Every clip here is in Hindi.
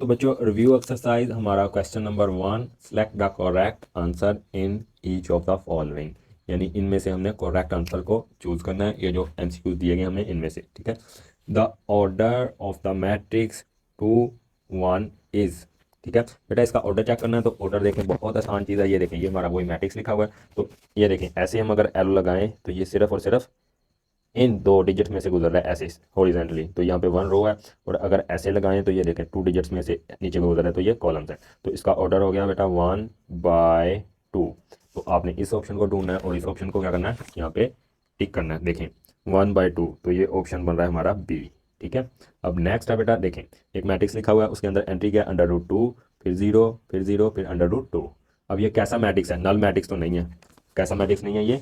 तो बच्चों रिव्यू एक्सरसाइज हमारा question number 1, select the correct answer in each of the following, यानी इनमें से हमने करेक्ट आंसर को चूज करना है। ये जो एमसीक्यूज दिए गए हमें इनमें से, ठीक है। The order of the matrix 2 1 is, ठीक है बेटा। इसका ऑर्डर चेक करना है तो ऑर्डर देखें, बहुत आसान चीज़ है। ये देखें, ये हमारा वही मैट्रिक्स लिखा हुआ है। तो ये देखें, ऐसे हम अगर एलो लगाएं तो ये सिर्फ और सिर्फ इन दो डिजिट में से गुजर रहा है ऐसे हॉरिजॉन्टली, तो यहाँ पे 1 रो है। और अगर ऐसे लगाएं तो ये देखें 2 डिजिट्स में से नीचे को गुजर रहा है, तो ये कॉलम्स है। तो इसका ऑर्डर हो गया बेटा 1/2। तो आपने इस ऑप्शन को ढूंढना है और इस ऑप्शन को क्या करना है, यहाँ पे टिक करना है। देखें 1/2, तो ये ऑप्शन बन रहा है हमारा बी, ठीक है। अब नेक्स्ट है बेटा, देखें एक मैट्रिक्स लिखा हुआ है, उसके अंदर एंट्री क्या है, √2, फिर 0, फिर 0, फिर √2। अब ये कैसा मैट्रिक्स है, नल मैट्रिक्स तो नहीं है। कैसा मैट्रिक्स नहीं है ये,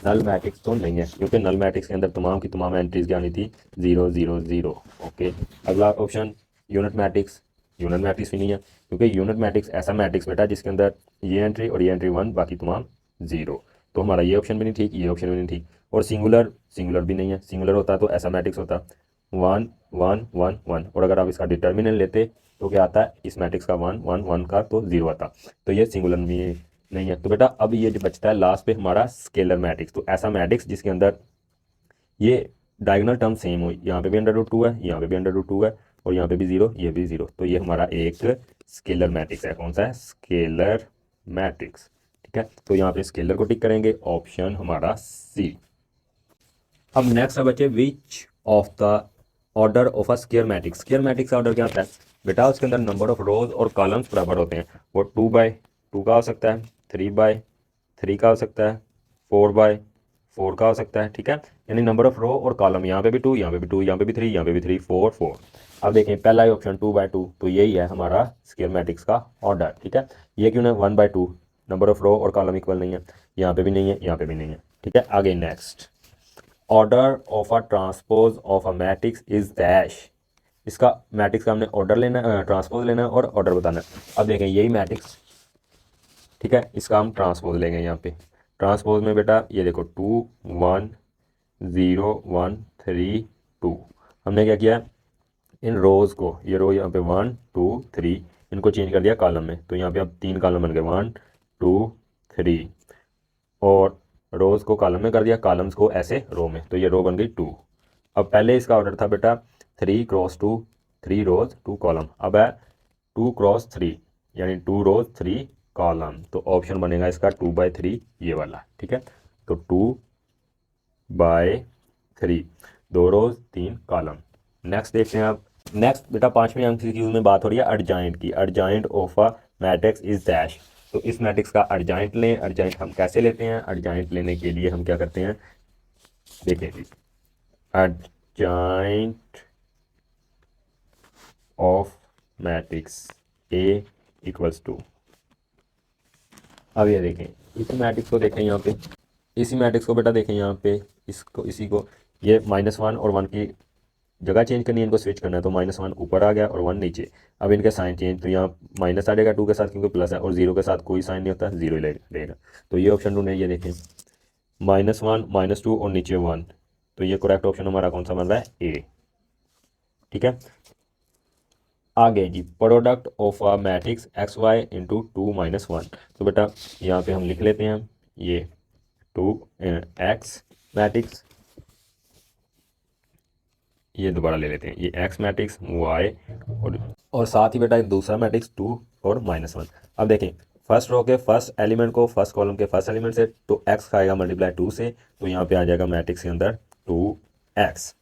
नल मैट्रिक्स तो नहीं है, क्योंकि नल मैट्रिक्स के अंदर तमाम की तमाम एंट्रीज क्या आनी थी, 0 0 0। ओके। अगला option unit matrix, unit matrix भी नहीं है, क्योंकि यूनिट मैट्रिक्स ऐसा मैट्रिक्स बेटा जिसके अंदर ये एंट्री और ये एंट्री 1, बाकी तमाम 0। तो हमारा ये ऑप्शन भी नहीं ठीक, ये ऑप्शन भी नहीं ठीक। और सिंगुलर, सिंगुलर भी नहीं है। सिंगुलर होता तो ऐसा मैट्रिक्स होता 1 1 1 1, और अगर आप इसका डिटर्मिनेंट लेते तो क्या आता है, इस मैट्रिक्स का 1 1 1 का तो 0 आता। तो ये सिंगुलर भी नहीं है। तो बेटा अब ये जो बचता है लास्ट पे हमारा स्केलर मैट्रिक्स, तो ऐसा मैट्रिक्स जिसके अंदर ये डायगोनल टर्म सेम हो, यहाँ पे भी √2 है, यहाँ पे भी √2 है, और यहाँ पे भी 0, ये भी 0। तो ये हमारा एक स्केलर मैट्रिक्स है। कौन सा है, स्केलर मैट्रिक्स, ठीक है। तो यहाँ पे स्केलर को टिक करेंगे, ऑप्शन हमारा सी। अब नेक्स्ट है बच्चे, which of the order of a square matrix. Square matrix का ऑर्डर क्या होता है बेटा, उसके अंदर नंबर ऑफ रोज और कॉलम्स बराबर होते हैं। वो 2/2 का हो सकता है, 3/3 का हो सकता है, 4/4 का हो सकता है, ठीक है। यानी नंबर ऑफ रो और कॉलम, यहाँ पे भी 2, यहाँ पे भी 2, यहाँ पे भी 3, यहाँ पे भी 3, 4 4। अब देखें पहला ही ऑप्शन 2/2, तो यही है हमारा स्क्वायर मैट्रिक्स का ऑर्डर, ठीक है। ये क्यों ना 1/2, नंबर ऑफ रो और कॉलम इक्वल नहीं है, यहाँ पे भी नहीं है, यहाँ पे भी नहीं है, ठीक है। आगे next, order of a transpose of a matrix is dash. इसका मैट्रिक्स का हमने ऑर्डर लेना है, ट्रांसपोज लेना है और ऑर्डर बताना है। अब देखें यही मैट्रिक्स, ठीक है, इसका हम ट्रांसपोज लेंगे। यहाँ पे ट्रांसपोज में बेटा ये देखो 2 1 0 1 3 2। हमने क्या किया, इन रोज़ को, ये रो यहाँ पे 1 2 3, इनको चेंज कर दिया कॉलम में। तो यहाँ पे अब 3 कॉलम बन गए, 1 2 3, और रोज़ को कॉलम में कर दिया, कॉलम्स को ऐसे रो में, तो ये रो बन गई 2। अब पहले इसका ऑर्डर था बेटा 3x2, 3 रोज 2 कॉलम। अब है 2x3, यानी 2 रोज 3 कॉलम। तो ऑप्शन बनेगा इसका 2/3, ये वाला, ठीक है। तो 2/3, 2 रोज 3 कॉलम। नेक्स्ट देखते हैं आप। नेक्स्ट बेटा 5वें एमसीक्यू में बात हो रही है अर्जाइंट की। Adjoint of a matrix is dash. तो इस मैट्रिक्स का अर्जाइंट लें। अर्जाइंट हम कैसे लेते हैं, अर्जाइंट लेने के लिए हम क्या करते हैं, देखिए जी, adjoint of matrix A equals to. अब ये देखें, इसी मैट्रिक्स को देखें यहाँ पे, इसी मैट्रिक्स को बेटा देखें यहाँ पे, इसको इसी को, ये -1 और 1 की जगह चेंज करनी है, इनको स्विच करना है। तो -1 ऊपर आ गया और 1 नीचे। अब इनके साइन चेंज, तो यहाँ माइनस आ जाएगा 2 के साथ, क्योंकि प्लस है, और 0 के साथ कोई साइन नहीं होता, 0 ही रहेगा। तो ये ऑप्शन ढूंढे, ये देखें -1 -2 और नीचे 1। तो ये करेक्ट ऑप्शन हमारा कौन सा बन रहा है, ए, ठीक है। आगे जी, product of a matrix XY into 2 - 1। तो बेटा यहाँ पे हम लिख लेते हैं ये 2x मैट्रिक्स, ये दोबारा ले लेते हैं, ये x मैट्रिक्स y, और साथ ही बेटा दूसरा मैट्रिक्स 2 और -1। अब देखें फर्स्ट रो के फर्स्ट एलिमेंट को फर्स्ट कॉलम के फर्स्ट एलिमेंट से, तो x खाएगा मल्टीप्लाई 2 से, तो यहाँ पे आ जाएगा मैट्रिक्स के अंदर 2x।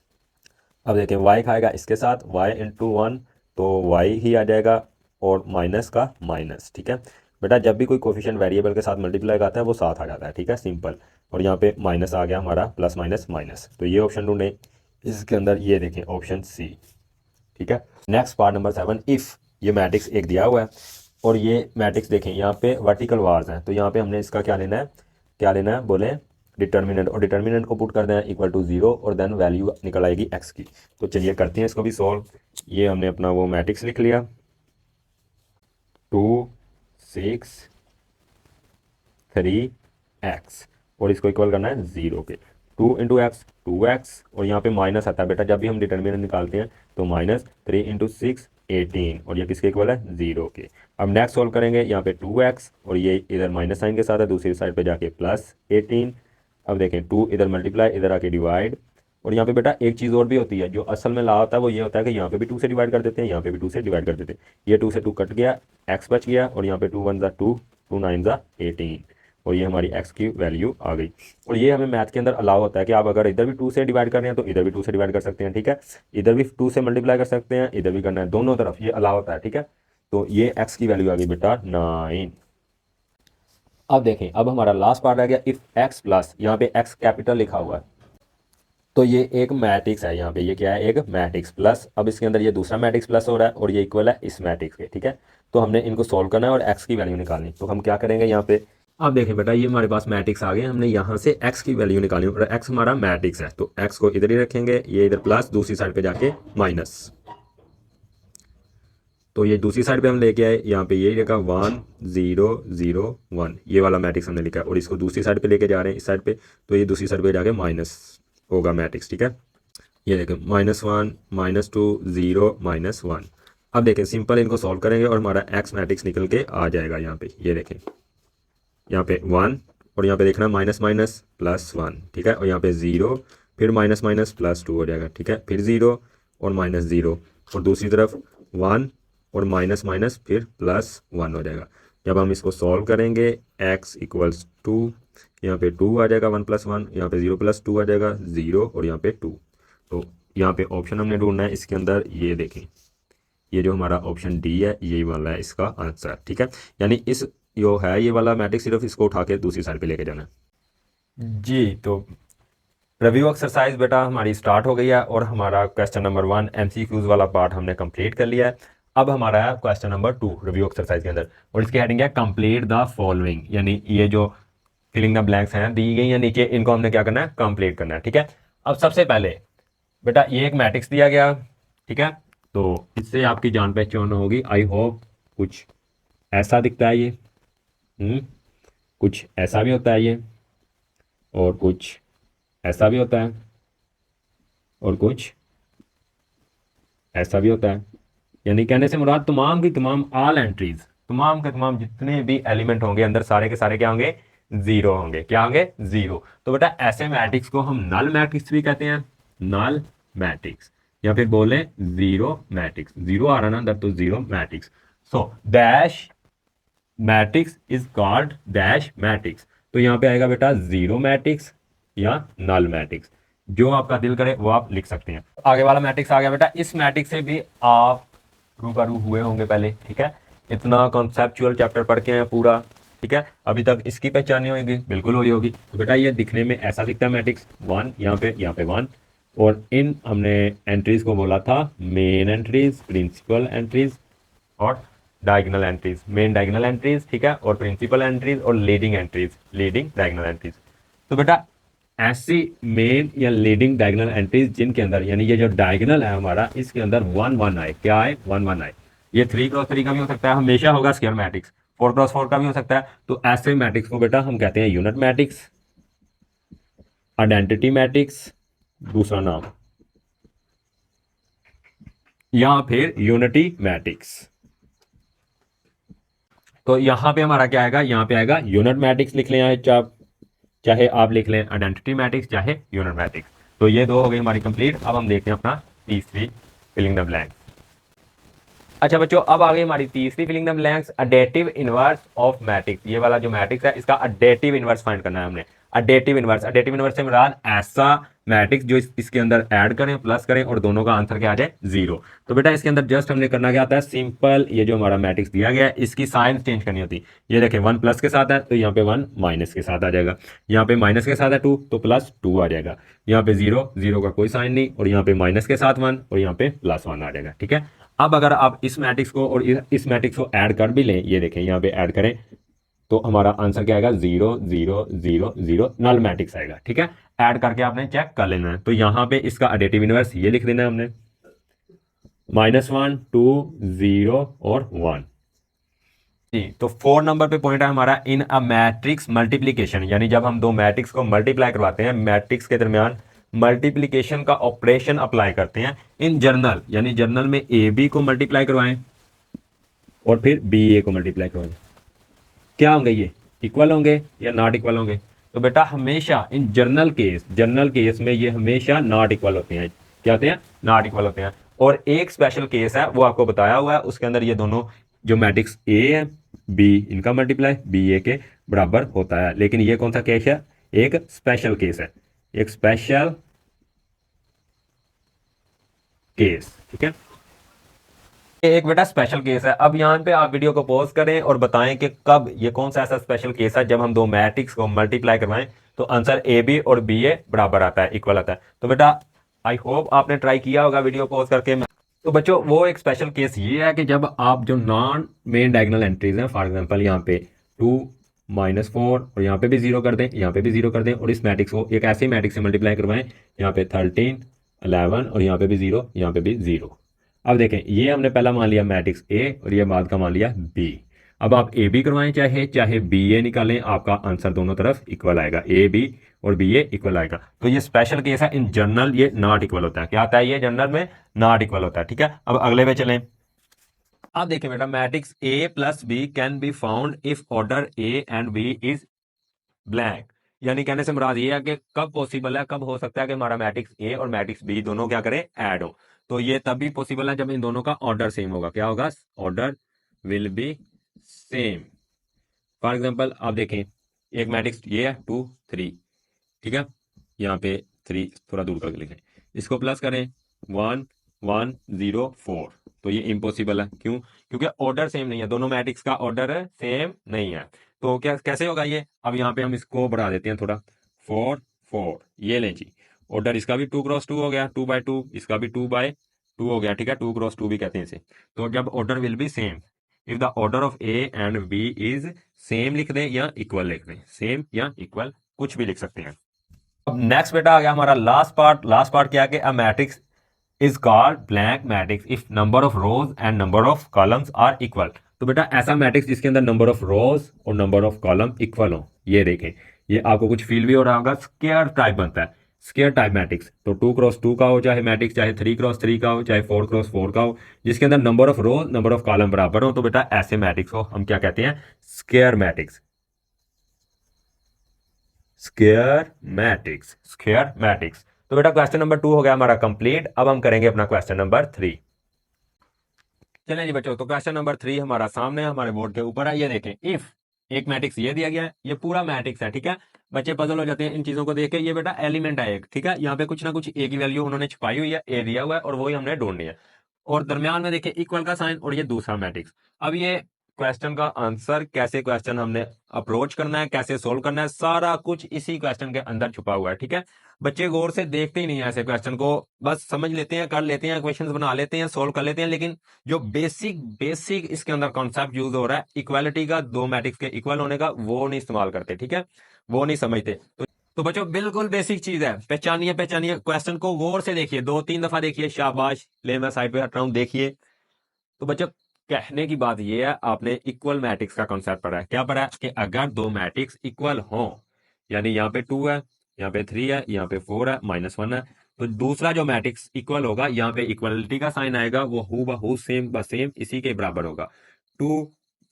अब देखें y खाएगा इसके साथ, y इंटू 1, तो y ही आ जाएगा, और माइनस का माइनस, ठीक है। बेटा जब भी कोई कोफिशिएंट वेरिएबल के साथ मल्टीप्लाई आता है वो साथ आ जाता है, ठीक है, सिंपल। और यहाँ पे माइनस आ गया हमारा, प्लस माइनस माइनस। तो ये ऑप्शन ढूंढें, इसके अंदर ये देखें ऑप्शन सी, ठीक है। नेक्स्ट पार्ट नंबर 7, इफ़ ये मैट्रिक्स एक दिया हुआ है, और ये मैट्रिक्स देखें यहाँ पे वर्टिकल वार्स हैं, तो यहाँ पे हमने इसका क्या लेना है, क्या लेना है बोले, डिटर्मिनेंट। और डिटर्मिनेंट को पुट कर दें इक्वल टू 0, और देन वैल्यू निकल आएगी x की। तो चलिए करते हैं इसको भी सॉल्व। ये हमने अपना वो मैट्रिक्स लिख लिया, 2 6 3x, और इसको इक्वल करना है 0 के। 2 इंटू एक्स 2x, और यहाँ पे माइनस आता है बेटा जब भी हम डिटर्मिनेंट निकालते हैं, तो -3 × 6 18 और ये किसके इक्वल है 0 के। अब नेक्स्ट सोल्व करेंगे, यहाँ पे 2x और ये इधर माइनस साइन के साथ है, दूसरी साइड पे जाके +18। अब देखें 2 इधर मल्टीप्लाई, इधर आके डिवाइड। और यहाँ पे बेटा एक चीज़ और भी होती है, जो असल में ला होता है वो ये होता है कि यहाँ पे भी 2 से डिवाइड कर देते हैं, यहाँ पे भी 2 से डिवाइड कर देते हैं। ये 2 से 2 कट गया, x बच गया और यहाँ पे 2 1 2, 2 9 18 और ये हमारी x की वैल्यू आ गई। और ये हमें मैथ के अंदर अलाउ होता है कि आप अगर इधर भी 2 से डिवाइड कर रहे हैं तो इधर भी 2 से डिवाइड कर सकते हैं, ठीक है। इधर भी 2 से मल्टीप्लाई कर सकते हैं, इधर भी करना है, दोनों तरफ ये अलाउ होता है, ठीक है। तो ये x की वैल्यू आ गई बेटा 9। अब देखें, अब हमारा लास्ट पार्ट आ गया, इफ x प्लस, यहाँ पे x कैपिटल लिखा हुआ है तो ये एक मैट्रिक्स है, यहाँ पे ये क्या है, एक मैट्रिक्स प्लस। अब इसके अंदर ये दूसरा मैट्रिक्स प्लस हो रहा है और ये इक्वल है इस मैट्रिक्स के, ठीक है। तो हमने इनको सॉल्व करना है और x की वैल्यू निकालनी। तो हम क्या करेंगे यहाँ पे, अब देखें बेटा ये हमारे पास मैट्रिक्स आ गए, हमने यहाँ से x की वैल्यू निकालनी और x हमारा मैट्रिक्स है तो x को इधर ही रखेंगे, ये इधर प्लस, दूसरी साइड पे जाके माइनस। तो ये दूसरी साइड पे हम लेके आए, यहाँ पे ये लिखा 1 0 0 1, ये वाला मैट्रिक्स हमने लिखा है और इसको दूसरी साइड पे लेके जा रहे हैं इस साइड पे, तो ये दूसरी साइड पे जाके माइनस होगा मैट्रिक्स, ठीक है। ये देखें -1 -2 0 -1। अब देखें सिंपल इनको सॉल्व करेंगे और हमारा x मैट्रिक्स निकल के आ जाएगा यहाँ पे। ये देखें यहाँ पे 1 और यहाँ पे देखना माइनस माइनस +1, ठीक है। और यहाँ पे 0, फिर माइनस माइनस +2 हो जाएगा, ठीक है। फिर 0 और -0 और दूसरी तरफ 1 और माइनस माइनस फिर +1 हो जाएगा। जब हम इसको सॉल्व करेंगे x इक्वल्स 2, यहाँ पे 2 आ जाएगा 1 + 1, यहाँ पे 0 + 2 आ जाएगा 0 और यहाँ पे 2। तो यहाँ पे ऑप्शन हमने ढूंढना है इसके अंदर, ये देखें ये जो हमारा ऑप्शन डी है यही वाला है इसका आंसर, ठीक है। यानी इस जो है ये वाला मैट्रिक्स, सिर्फ इसको उठा के दूसरी साइड पे लेके जाना है जी। तो रिव्यू एक्सरसाइज बेटा हमारी स्टार्ट हो गई है और हमारा क्वेश्चन नंबर 1 MCQs वाला पार्ट हमने कंप्लीट कर लिया है। अब हमारा है क्वेश्चन नंबर 2 रिव्यू एक्सरसाइज के अंदर और इसकी हेडिंग है कंप्लीट द फॉलोइंग, यानी ये जो फिलिंग द ब्लैंक्स हैं दी गई हैं नीचे, इनको हमने क्या करना है, कंप्लीट करना है, ठीक है। अब सबसे पहले बेटा ये एक मैट्रिक्स दिया गया, ठीक है। तो इससे आपकी जान पहचान होगी, आई होप। कुछ ऐसा दिखता है ये, कुछ ऐसा भी होता है ये, और कुछ ऐसा भी होता है, और कुछ ऐसा भी होता है। यानी कहने से मुराद तमाम की तमाम ऑल एंट्रीज, तमाम के तमाम जितने भी एलिमेंट होंगे अंदर, सारे के सारे क्या होंगे, 0 होंगे। क्या होंगे, 0। तो बेटा ऐसे मैट्रिक्स को हम नल मैट्रिक्स भी कहते हैं, नल मैट्रिक्स, या फिर बोले 0 मैट्रिक्स। 0 आ रहा ना अंदर, तो 0 matrix. So dash matrix is called dash matrix. तो यहाँ पे आएगा बेटा 0 मैट्रिक्स या नल मैट्रिक्स, जो आपका दिल करे वो आप लिख सकते हैं। आगे वाला मैट्रिक्स आ गया बेटा, इस मैट्रिक्स से भी आप रूबरू हुए होंगे पहले, ठीक है। इतना कॉन्सेप्चुअल चैप्टर पढ़ के हैं पूरा, ठीक है। अभी तक इसकी पहचान नहीं होगी, बिल्कुल हुई होगी। तो बेटा ये दिखने में ऐसा दिखता है मैट्रिक्स 1, यहाँ पे 1, और इन हमने एंट्रीज को बोला था मेन एंट्रीज, प्रिंसिपल एंट्रीज और diagonal entries. Main diagonal entries, ठीक है, और प्रिंसिपल एंट्रीज और leading entries, leading diagonal entries. तो बेटा ऐसी मेन या लीडिंग डायगोनल एंट्रीज जिनके अंदर, यानी ये जो डायगोनल है हमारा, इसके अंदर 1 1 आए, क्या आए, 1 1 आए। ये 3 क्रॉस 3 का भी हो सकता है, हमेशा होगा स्क्वायर मैट्रिक्स। 4 क्रॉस 4 का भी हो सकता है। तो ऐसे मैट्रिक्स को बेटा हम कहते हैं यूनिट मैट्रिक्स, आइडेंटिटी मैट्रिक्स दूसरा नाम, या फिर यूनिटी मैट्रिक्स। तो यहां पे हमारा क्या आएगा, यहाँ पे आएगा यूनिट मैट्रिक्स लिख लें आप, चाहे आप लिख लें आइडेंटिटी मैट्रिक्स, चाहे यूनिट मैट्रिक्स। तो ये दो हो गई हमारी कंप्लीट। अब हम देखते हैं अपना तीसरी फिलिंग द ब्लैंक्स। अच्छा बच्चों, अब आ गई हमारी तीसरी filling the blanks, additive inverse of matrix. ये वाला जो मैट्रिक्स है इसका एडेटिव इनवर्स फाइंड करना है हमने। एडेटिव इनवर्स से मुराद ऐसा मैट्रिक्स जो इसके अंदर ऐड करें, प्लस करें और दोनों का आंसर क्या आ जाए, 0। तो बेटा इसके अंदर जस्ट हमने करना क्या आता है, सिंपल ये जो हमारा मैट्रिक्स दिया गया है इसकी साइन चेंज करनी होती है। ये देखें 1 प्लस के साथ है तो यहाँ पे 1 माइनस के साथ आ जाएगा, यहाँ पे माइनस के साथ है 2 तो +2 आ जाएगा, यहाँ पे 0 का कोई साइन नहीं, और यहाँ पे माइनस के साथ 1 और यहाँ पे +1 आ जाएगा, ठीक है। अब अगर आप इस मैट्रिक्स को और इस मैट्रिक्स को ऐड कर भी लें, ये देखें यहाँ पे ऐड करें तो हमारा आंसर क्या आएगा, 0 0 0 0, नल मैट्रिक्स आएगा, ठीक है। ऐड करके आपने चेक कर लेना है। तो यहाँ पे इसका एडेटिव इनवर्स ये लिख देना है हमने, -1 2 0 और 1 जी। तो 4 नंबर पे पॉइंट है हमारा, इन अ मैट्रिक्स मल्टीप्लीकेशन, यानी जब हम दो मैट्रिक्स को मल्टीप्लाई करवाते हैं, मैट्रिक्स के दरमियान मल्टीप्लिकेशन का ऑपरेशन अप्लाई करते हैं इन जर्नल, यानी जर्नल में ए बी को मल्टीप्लाई करवाएं और फिर बी ए को मल्टीप्लाई करवाएं, क्या होंगे ये, इक्वल होंगे या नॉट इक्वल होंगे? तो बेटा हमेशा इन जर्नल केस में ये हमेशा नॉट इक्वल होते हैं। क्या होते हैं? नॉट इक्वल होते हैं। और एक स्पेशल केस है वो आपको बताया हुआ है, उसके अंदर ये दोनों जो मैट्रिक्स ए है बी, इनका मल्टीप्लाई बी ए के बराबर होता है। लेकिन ये कौन सा केस है? एक स्पेशल केस है, एक स्पेशल केस, ठीक है। ये एक बेटा स्पेशल केस है। अब यहाँ पे आप वीडियो को पॉज करें और बताएं कि कब ये कौन सा ऐसा स्पेशल केस है जब हम दो मैट्रिक्स को मल्टीप्लाई करवाएं तो आंसर ए बी और बी ए बराबर आता है, इक्वल आता है। तो बेटा आई होप आपने ट्राई किया होगा वीडियो पॉज करके। तो बच्चों वो एक स्पेशल केस ये है कि जब आप जो नॉन मेन डायगोनल एंट्रीज हैं, फॉर एग्जांपल यहाँ पे 2 -4 और यहाँ पे भी 0 कर दें, यहाँ पे भी 0 कर दें और इस मैट्रिक्स को एक ऐसे मैट्रिक्स से मल्टीप्लाई करवाएं, यहाँ पे 13 11 और यहाँ पे भी 0, यहाँ पे भी 0। अब देखें ये हमने पहला मान लिया मैट्रिक्स ए और ये बाद का मान लिया बी। अब आप ए बी करवाएं चाहे चाहे बी ए निकालें, आपका आंसर दोनों तरफ इक्वल आएगा, ए बी और बी ए इक्वल आएगा। तो ये स्पेशल केस है, इन जनरल ये नॉट इक्वल होता है। क्या आता है? ये जनरल में नॉट इक्वल होता है, ठीक है। अब अगले पे चलें। अब देखिए बेटा matrix A plus B can be found if order A and B is blank. यानी कहने से मुराद ये है कि कब पॉसिबल है, कब हो सकता है कि हमारा मैट्रिक्स ए और मैट्रिक्स बी दोनों क्या करें, ऐड हो। तो ये तब भी पॉसिबल है जब इन दोनों का ऑर्डर सेम होगा। क्या होगा? Order will be same. For example आप देखें एक मैट्रिक्स ये है 2 3, ठीक है, यहाँ पे 3 थोड़ा दूर करके लिखें, इसको प्लस करें 1 1 0 4, तो ये इम्पॉसिबल है। क्यों? क्योंकि ऑर्डर सेम नहीं है, दोनों मैट्रिक्स का ऑर्डर सेम नहीं है। तो क्या कैसे होगा ये? अब यहाँ पे हम इसको बढ़ा देते हैं थोड़ा, 4 4, ये लें जी, ऑर्डर इसका भी 2 क्रॉस 2 हो गया, 2 by 2, इसका भी 2 by 2 हो गया, ठीक है, 2 क्रॉस 2 भी कहते हैं इसे। तो जब order will be same, if the order of A and B is same लिख दें या इक्वल लिख दें, सेम या इक्वल कुछ भी लिख सकते हैं। अब नेक्स्ट बेटा आ गया हमारा लास्ट पार्ट। लास्ट पार्ट क्या है कि a matrix is called blank matrix if number of rows and number of columns are equal. तो बेटा ऐसा मैट्रिक्स जिसके अंदर नंबर ऑफ रोज और नंबर ऑफ कॉलम इक्वल हो। ये देखें, ये आपको कुछ फील भी हो रहा होगा, स्क्वायर टाइप बनता है, स्क्वायर टाइप मैट्रिक्स। तो 2 क्रॉस 2 का हो चाहे मैट्रिक्स, चाहे 3 क्रॉस 3 का हो, चाहे 4 क्रॉस 4 का हो, जिसके अंदर number of rose number of column बराबर हो, तो बेटा ऐसे मैट्रिक्स को हम क्या कहते हैं? Square matrix. Square matrix, square matrix. तो बेटा क्वेश्चन नंबर 2 हो गया हमारा कंप्लीट। अब हम करेंगे अपना क्वेश्चन नंबर 3। चलें जी बच्चों, तो क्वेश्चन नंबर 3 हमारा सामने हमारे बोर्ड के ऊपर है। ये देखें, इफ एक मैट्रिक्स ये दिया गया है, ये पूरा मैट्रिक्स है, ठीक है। बच्चे पजल हो जाते हैं इन चीजों को देख के। ये बेटा एलिमेंट है एक, ठीक है, यहाँ पे कुछ ना कुछ ए की वैल्यू उन्होंने छुपाई हुई है, ए दिया हुआ है और वही हमने ढूंढनी है। और दरमियान में देखिए इक्वल का साइन और ये दूसरा मैट्रिक्स। अब ये क्वेश्चन का आंसर, कैसे क्वेश्चन हमने अप्रोच करना है, कैसे सोल्व करना है, सारा कुछ इसी क्वेश्चन के अंदर छुपा हुआ है, ठीक है। बच्चे गौर से देखते ही नहीं है ऐसे क्वेश्चन को, बस समझ लेते हैं, कर लेते हैं, क्वेश्चंस बना लेते हैं, सोल्व कर लेते हैं, लेकिन जो बेसिक बेसिक इसके अंदर कॉन्सेप्ट यूज हो रहा है इक्वालिटी का, दो मैट्रिक्स के इक्वल होने का, वो नहीं इस्तेमाल करते, ठीक है, वो नहीं समझते। तो बच्चों बिल्कुल बेसिक चीज है, पहचानिए पहचानिए, क्वेश्चन को गौर से देखिए, 2 3 दफा देखिए, शाबाश, ले मैं साइड पे हट रहा हूं, देखिए। तो बच्चों कहने की बात यह है, आपने इक्वल मैट्रिक्स का कॉन्सेप्ट पढ़ा है। क्या पढ़ा है? कि अगर दो मैट्रिक्स इक्वल हो, यानी यहाँ पे 2 है, यहाँ पे 3 है, यहाँ पे 4 है, -1 है, तो दूसरा जो मैट्रिक्स इक्वल होगा, यहाँ पे इक्वलिटी का साइन आएगा, वो हूबहू सेम ब सेम इसी के बराबर होगा, 2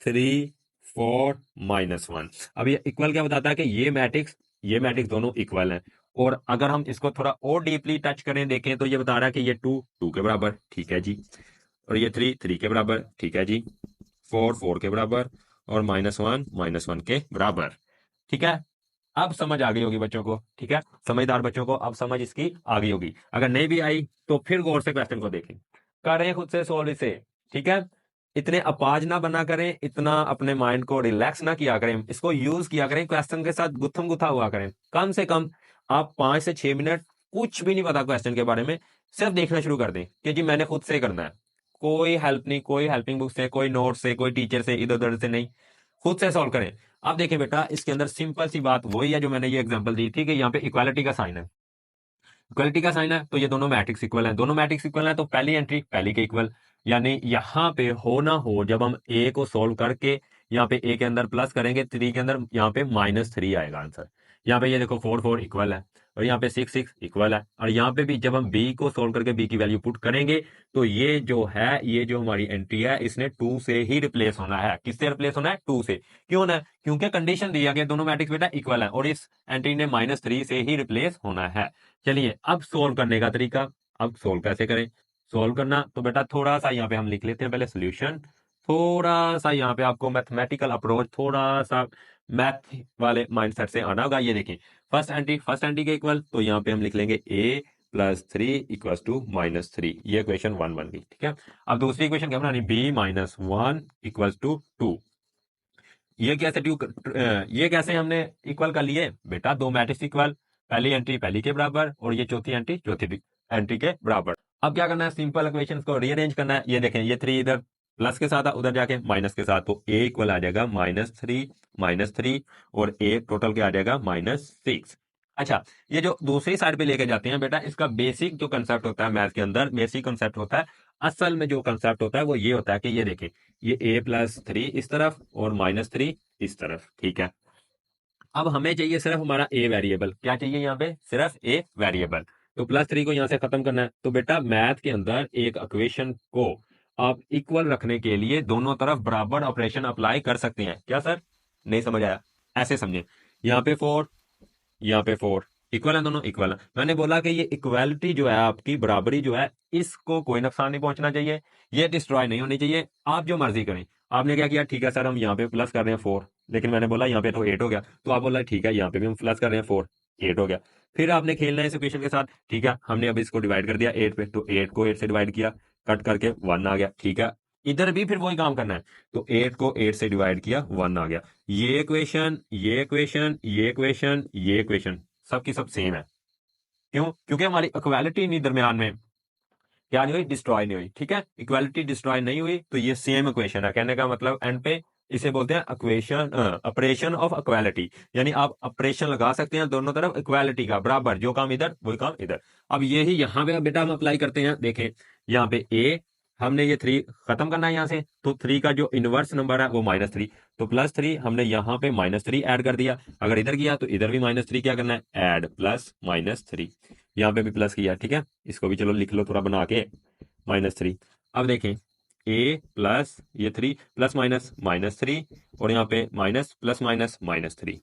3 4 -1। अब ये इक्वल क्या बताता है? कि ये मैट्रिक्स दोनों इक्वल हैं। और अगर हम इसको थोड़ा और डीपली टच करें, देखें, तो ये बता रहा है कि ये 2 2 के बराबर, ठीक है जी, और ये 3 3 के बराबर, ठीक है जी, 4 4 के बराबर और -1 -1 के बराबर, ठीक है। अब समझ आ गई होगी बच्चों को, ठीक है, समझदार बच्चों को अब समझ इसकी आ गई होगी। अगर नहीं भी आई तो फिर गौर से क्वेश्चन को देखें, करें खुद से सोल्व इसे, ठीक है। इतने अपाज ना बना करें, इतना अपने माइंड को रिलैक्स ना किया करें, इसको यूज किया करें, क्वेश्चन के साथ गुत्थम गुत्था हुआ करें। कम से कम आप 5 से 6 मिनट, कुछ भी नहीं पता क्वेश्चन के बारे में, सिर्फ देखना शुरू कर दें कि जी मैंने खुद से करना है, कोई हेल्प नहीं, कोई हेल्पिंग बुक से, कोई नोट से, कोई टीचर से, इधर उधर से नहीं, खुद से सॉल्व करें। अब देखें बेटा, इसके अंदर सिंपल सी बात वही है जो मैंने ये एग्जांपल दी थी, कि यहाँ पे इक्वालिटी का साइन है, इक्वालिटी का साइन है, तो ये दोनों मैट्रिक्स इक्वल हैं, दोनों मैट्रिक्स इक्वल हैं, तो पहली एंट्री पहली के इक्वल। यानी यहाँ पे हो ना हो, जब हम ए को सोल्व करके यहाँ पे ए के अंदर प्लस करेंगे, 3 के अंदर यहाँ पे -3 आएगा आंसर। यहाँ पे ये देखो 4 4 इक्वल है, और यहाँ पे 6 6 इक्वल है, और यहाँ पे भी जब हम बी को सोल्व करके बी की वैल्यू पुट करेंगे तो ये जो है, ये जो हमारी एंट्री है इसने 2 से ही रिप्लेस होना है। किससे रिप्लेस होना है? 2 से। क्यों ना? क्योंकि कंडीशन दिया गया दोनों मैट्रिक्स बेटा इक्वल है, और इस एंट्री ने -3 से ही रिप्लेस होना है। चलिए अब सोल्व करने का तरीका, अब सोल्व कैसे करें? सोल्व करना तो बेटा थोड़ा सा यहाँ पे हम लिख लेते हैं पहले सोल्यूशन, थोड़ा सा यहाँ पे आपको मैथमेटिकल अप्रोच, थोड़ा सा मैथ वाले माइंडसेट से आना होगा। ये देखें, फर्स्ट एंटी के इक्वल, तो यहाँ पे हम लिख लेंगे a + 3 = -3, ये इक्वेशन 1 बन गई। ठीक है, अब दूसरी इक्वेशन क्या बनानी? b - 1 = 2। ये कैसे हमने इक्वल कर लिए बेटा? दो मैट्रिक्स इक्वल, पहली एंट्री पहली के बराबर और ये चौथी एंट्री चौथी एंट्री के बराबर। अब क्या करना है? सिंपल इक्वेशंस को रीअरेंज करना है। ये देखें, ये 3 इधर प्लस के साथ उधर जाके माइनस के साथ, तो a इक्वल आ जाएगा -3 और a टोटल क्या आ जाएगा? -6। अच्छा, ये जो दूसरी साइड पे लेके जाते हैं बेटा, इसका बेसिक जो कंसेप्ट होता है मैथ के अंदर, बेसिक कंसेप्ट होता है, असल में जो कंसेप्ट होता है वो ये होता है कि ये देखें, ये a + 3 इस तरफ और -3 इस तरफ। ठीक है, अब हमें चाहिए सिर्फ हमारा ए वेरिएबल। क्या चाहिए यहाँ पे? सिर्फ ए वेरिएबल। तो +3 को यहाँ से खत्म करना है, तो बेटा मैथ के अंदर एक इक्वेशन को आप इक्वल रखने के लिए दोनों तरफ बराबर ऑपरेशन अप्लाई कर सकते हैं। क्या सर, नहीं समझ आया? ऐसे समझे, यहाँ पे 4, यहाँ पे 4 इक्वल है, दोनों इक्वल है। मैंने बोला कि ये इक्वालिटी जो है आपकी, बराबरी जो है, इसको कोई नुकसान नहीं पहुंचना चाहिए, ये डिस्ट्रॉय नहीं होनी चाहिए। आप जो मर्जी करें। आपने क्या किया? ठीक है सर, हम यहाँ पे प्लस कर रहे हैं 4, लेकिन मैंने बोला यहाँ पे तो 8 हो गया, तो आप बोला ठीक है यहाँ पे भी हम प्लस कर रहे हैं 4, 8 हो गया। फिर आपने खेलना है इस इक्वेशन के साथ। ठीक है, हमने अब इसको डिवाइड कर दिया 8 पे, तो 8 को 8 से डिवाइड किया, कट करके 1 आ गया। ठीक है, इधर भी फिर वही काम करना है, तो 8 को 8 से डिवाइड किया, 1 आ गया। ये इक्वेशन, ये इक्वेशन, ये इक्वेशन, ये इक्वेशन सब की सब सेम है। क्यों? क्योंकि हमारी इक्वालिटी नहीं दरमियान में क्या नहीं हुई? डिस्ट्रॉय नहीं हुई। ठीक है, इक्वालिटी डिस्ट्रॉय नहीं हुई, तो ये सेम इक्वेशन है। कहने का मतलब एंड पे इसे बोलते हैं इक्वेशन, ऑपरेशन ऑफ इक्वालिटी, यानी आप ऑपरेशन लगा सकते हैं दोनों तरफ इक्वालिटी का, बराबर, जो काम इधर वही काम इधर। अब यही यहाँ पे बेटा हम अप्लाई करते हैं। देखें, यहाँ पे ए, हमने ये 3 खत्म करना है यहाँ से, तो 3 का जो इनवर्स नंबर है वो -3, तो +3 हमने यहाँ पे -3 ऐड कर दिया। अगर इधर किया तो इधर भी -3 क्या करना है? ऐड, प्लस -3, यहाँ पे भी प्लस किया। ठीक है, इसको भी चलो लिख लो थोड़ा बना के, -3। अब देखें, a प्लस ये 3 प्लस माइनस -3, और यहाँ पे माइनस प्लस माइनस -3।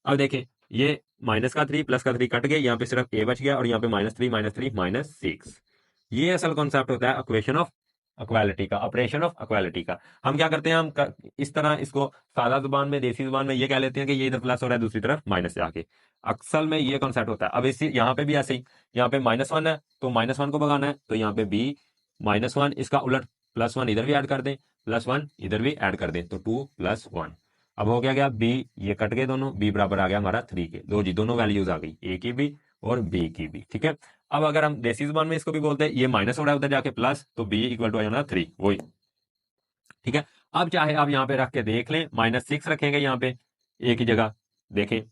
अब देखें, ये माइनस का 3 प्लस का 3 कट गए, यहाँ पे सिर्फ a बच गया, और यहाँ पे -3 -6। ये असल कॉन्सेप्ट होता है इक्वेशन ऑफ इक्वालिटी का, ऑपरेशन ऑफ इक्वालिटी का। हम क्या करते हैं? इस तरह इसको सादा जुबान में, देसी जुबान में ये कह लेते हैं कि ये इधर प्लस हो रहा है, दूसरी तरफ माइनस से आके। अक्सर में ये कॉन्सेप्ट होता है। अब इसी यहाँ पे भी ऐसे ही, यहाँ पे -1 है तो -1 को भगाना है, तो यहाँ पे b -1, इसका उलट +1 इधर भी ऐड कर दें, +1 इधर भी ऐड कर दें, तो 2 + 1। अब हो क्या? b, ये कट गए दोनों, b बराबर आ गया हमारा 3 के। लो जी, दोनों वैल्यूज आ गई, a की भी और b की भी। ठीक है, अब अगर हम देसी जुबान में इसको भी बोलते हैं, ये माइनस हो रहा है उधर जाके प्लस, तो b इक्वल टू आ जाना 3, वही। ठीक है, अब चाहे आप यहाँ पे रख के देख लें, -6 रखेंगे यहाँ पे a की जगह, देखें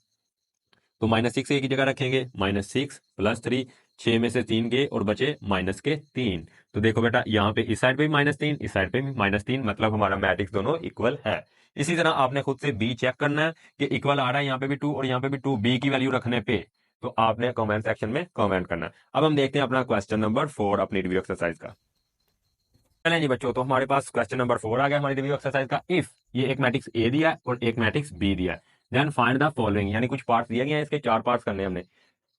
तो -6 a की जगह रखेंगे, -6 + 3, 6 में से 3 गए और बचे -3। तो देखो बेटा, यहाँ पे इस साइड पे भी -3, इस साइड पे भी -3, मतलब हमारा मैट्रिक्स दोनों इक्वल है। इसी तरह आपने खुद से b चेक करना है कि इक्वल आ रहा है, यहाँ पे भी 2 और यहाँ पे भी 2, b की वैल्यू रखने पे, तो आपने कमेंट सेक्शन में कमेंट करना है। अब हम देखते हैं अपना क्वेश्चन नंबर 4 अपनी रिव्यू एक्सरसाइज का। चलें जी बच्चों, तो हमारे पास क्वेश्चन नंबर 4 आ गया हमारी रिव्यू एक्सरसाइज का। इफ ये एक मैट्रिक्स ए दिया है और एक मैट्रिक्स बी दिया है, देन फाइंड द फॉलोइंग, यानी कुछ पार्ट्स दिए गए हैं, इसके 4 पार्ट्स करने हैं हमने।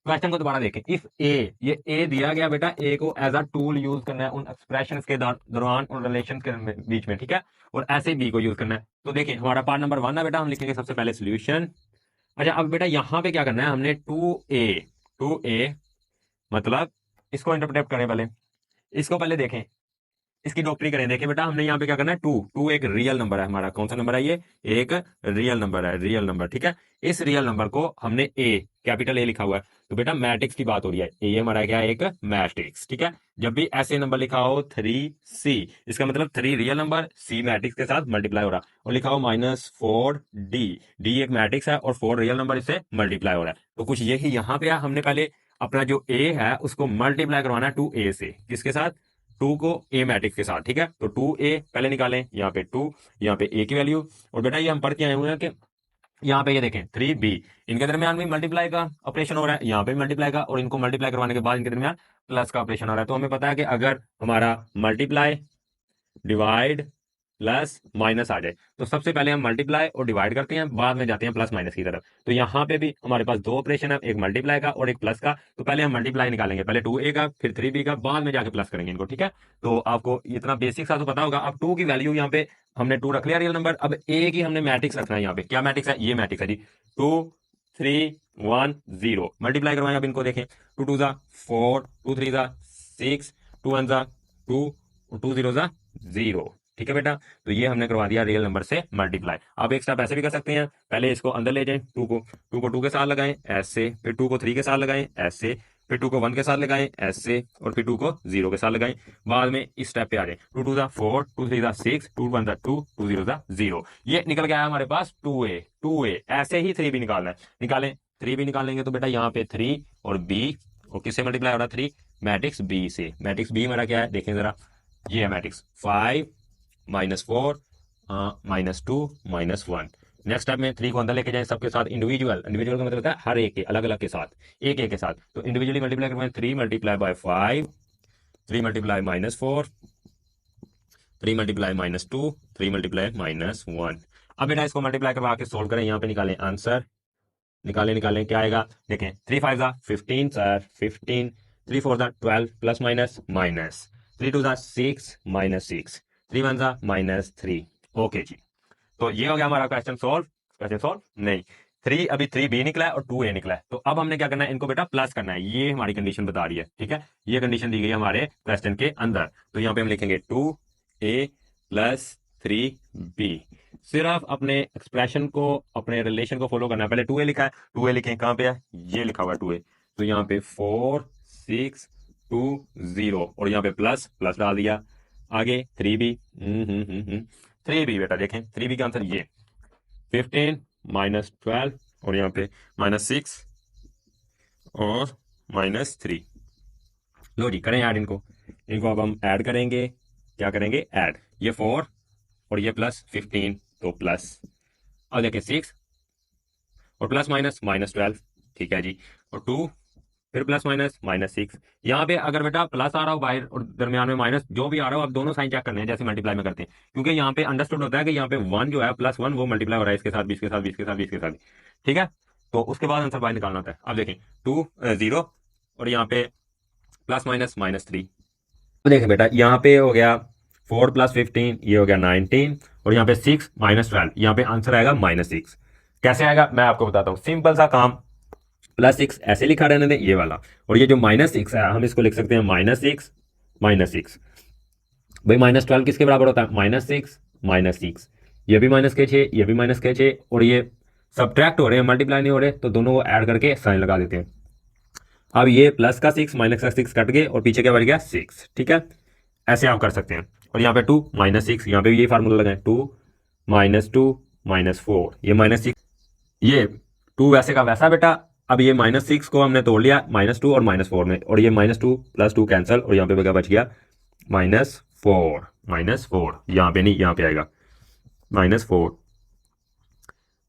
क्वेश्चन को दोबारा देखें। इफ ए, ये ए दिया गया बेटा, ए को एज अ टूल यूज करना है उन एक्सप्रेशन के दौरान और रिलेशन के बीच में। ठीक है, और ऐसे बी को यूज करना है। तो देखिए, हमारा पार्ट नंबर 1 है बेटा, हम लिखेंगे सबसे पहले सोल्यूशन। अच्छा, अब बेटा यहाँ पे क्या करना है? हमने 2a मतलब इसको इंटरप्रेट करें, पहले इसको पहले देखें, इसकी डॉक्टरी करें। देखिए बेटा, हमने यहाँ पे क्या करना है? 2 एक रियल नंबर है हमारा। कौन सा नंबर है? ये एक रियल नंबर है, रियल नंबर। ठीक है, इस रियल नंबर को हमने ए, कैपिटल ए लिखा हुआ है, तो बेटा मैट्रिक्स की बात हो रही है, ये हमारा क्या है? एक मैट्रिक्स। ठीक है, जब भी ऐसे नंबर लिखा हो 3c, इसका मतलब 3 रियल नंबर, c मैट्रिक्स के साथ मल्टीप्लाई हो रहा है, और लिखा हो -4d, d एक मैट्रिक्स है और 4 रियल नंबर इससे मल्टीप्लाई हो रहा है। तो कुछ यही यहाँ पे है, हमने पहले अपना जो a है उसको मल्टीप्लाई करवाना है 2a से। किसके साथ? 2 को a मैट्रिक्स के साथ। ठीक है, तो 2a पहले निकालें, यहाँ पे 2, यहाँ पे a की वैल्यू, और बेटा ये हम पढ़ के आए हुए हैं कि यहाँ पे ये देखें 3b, इनके दरमियान भी मल्टीप्लाई का ऑपरेशन हो रहा है, यहाँ पे भी मल्टीप्लाई का, और इनको मल्टीप्लाई करवाने के बाद इनके दरमियान प्लस का ऑपरेशन हो रहा है। तो हमें पता है कि अगर हमारा मल्टीप्लाई डिवाइड प्लस माइनस आ जाए तो सबसे पहले हम मल्टीप्लाई और डिवाइड करते हैं, बाद में जाते हैं प्लस माइनस की तरफ। तो यहाँ पे भी हमारे पास दो ऑपरेशन है, एक मल्टीप्लाई का और एक प्लस का। तो पहले हम मल्टीप्लाई निकालेंगे, पहले 2a का फिर 3b का, बाद में जाके प्लस करेंगे इनको, ठीक है। तो आपको इतना बेसिक सा तो पता होगा। अब 2 की वैल्यू यहाँ पे हमने 2 रख लिया रियल नंबर, अब a की हमने मैट्रिक्स रखना है। यहाँ पे क्या मैट्रिक्स है? ये मैट्रिक्स है जी, 2 3 1 0। मल्टीप्लाई करवाएं अब इनको, देखें 2 2 4, 2 3 6, 2 1 2, 2 0 0। ठीक है बेटा, तो ये हमने करवा दिया रियल नंबर से मल्टीप्लाई। अब एक स्टेप ऐसे भी कर सकते हैं, पहले इसको अंदर ले जाएं, 2 को 2 के साथ लगाएं ऐसे, फिर 2 को 3 के साथ लगाएं ऐसे, फिर 2 को 1 के साथ लगाएं ऐसे, और फिर 2 को 0 के साथ लगाएं। बाद में इस स्टेप पे आ जाए, 2 2 4, 2 3 6, 2 1 2, 2 0 0। ये निकल गया हमारे पास 2a। ऐसे ही 3b निकालना है, निकालें। 3b निकालेंगे तो बेटा यहाँ पे 3 और b, और किससे मल्टीप्लाई हो रहा है? 3 मैट्रिक्स b से। मैट्रिक्स b हमारा क्या है देखें जरा, ये है मैट्रिक्स 5 -4 -2 -1। नेक्स्ट स्टेप में 3 को अंदर लेके जाएं सबके साथ इंडिविजुअल। इंडिविजुअल का मतलब होता है हर एक के अलग अलग के साथ, एक एक के साथ। तो इंडिविजुअली मल्टीप्लाई करवाएं, 3 multiply by 5, 3 multiply -4, 3 multiply -2, 3 multiply -1। अब बेटा इसको मल्टीप्लाई करवा के सोल्व करें, यहाँ पे निकालें आंसर, निकालें क्या आएगा देखें, 3 5 15 sir 15, 3 4 12 plus minus minus, 3 2 6 -6, 3 1 -3। Okay जी, तो ये हो गया हमारा क्वेश्चन सॉल्व। क्वेश्चन सॉल्व नहीं, 3 अभी 3b निकला है और 2a निकला है। तो अब हमने क्या करना है, इनको बेटा प्लस करना है, ये हमारी कंडीशन बता रही है, ठीक है। ये कंडीशन दी गई है हमारे क्वेश्चन के अंदर। तो यहाँ पे हम लिखेंगे 2a प्लस 3b। सिर्फ अपने एक्सप्रेशन को, अपने रिलेशन को फॉलो करना है। पहले 2a लिखा है, 2a लिखें, कहां पे है? ये लिखा हुआ है 2a। तो यहाँ पे 4 6 2 0, और यहाँ पे प्लस प्लस डाल दिया। आगे 3b, 3b बेटा देखें, 3b का आंसर ये 15 -12, और यहाँ पे -6 और -3। लो जी, करें ऐड इनको। अब हम ऐड करेंगे, क्या करेंगे? ऐड। ये 4 और ये प्लस 15, तो प्लस, अब देखिए 6 और प्लस माइनस -12, ठीक है जी, और 2, फिर प्लस माइनस -6। यहाँ पे अगर बेटा प्लस आ रहा हो बाहर और दरमियान में माइनस, जो भी आ रहा हो, आप दोनों साइन चेक करने हैं जैसे मल्टीप्लाई में करते हैं, क्योंकि यहाँ पे अंडरस्टूड होता है कि यहाँ पे 1 जो है +1 वो मल्टीप्लाई हो रहा है इसके साथ, 20 के साथ, 20 के साथ, 20 के साथ, ठीक है। तो उसके बाद आंसर बाहर निकालना होता है। अब देखें 2 0, और यहाँ पे प्लस माइनस -3। तो देखें बेटा, यहाँ पे हो गया 4 + 15, ये हो गया 19, और यहाँ पे 6 -12, यहाँ पे आंसर आएगा -6। कैसे आएगा मैं आपको बताता हूँ, सिंपल सा काम। +6 ऐसे लिखा रहने दें, ये वाला, और ये जो -6 है हम इसको लिख सकते हैं -6 -6। भाई -12 किसके बराबर होता है? -6 -6। ये भी माइनस के 6, ये भी माइनस के 6, और ये सब्ट्रैक्ट हो रहे हैं, मल्टीप्लाई नहीं हो रहे, तो दोनों को ऐड करके साइन लगा देते हैं। अब ये प्लस का 6 माइनस का 6 कट गए, और पीछे क्या बच गया? 6, ठीक है। ऐसे आप कर सकते हैं। और यहाँ पे 2 -6, यहाँ पे भी ये फार्मूला लगाएं, 2 -2 -4, ये -6, ये 2 वैसे का वैसा बेटा। अब ये -6 को हमने तोड़ लिया -2 और -4 में, और ये -2 + 2 कैंसिल, और यहाँ पे क्या बच गया? -4 यहाँ पे नहीं, यहाँ पे आएगा -4।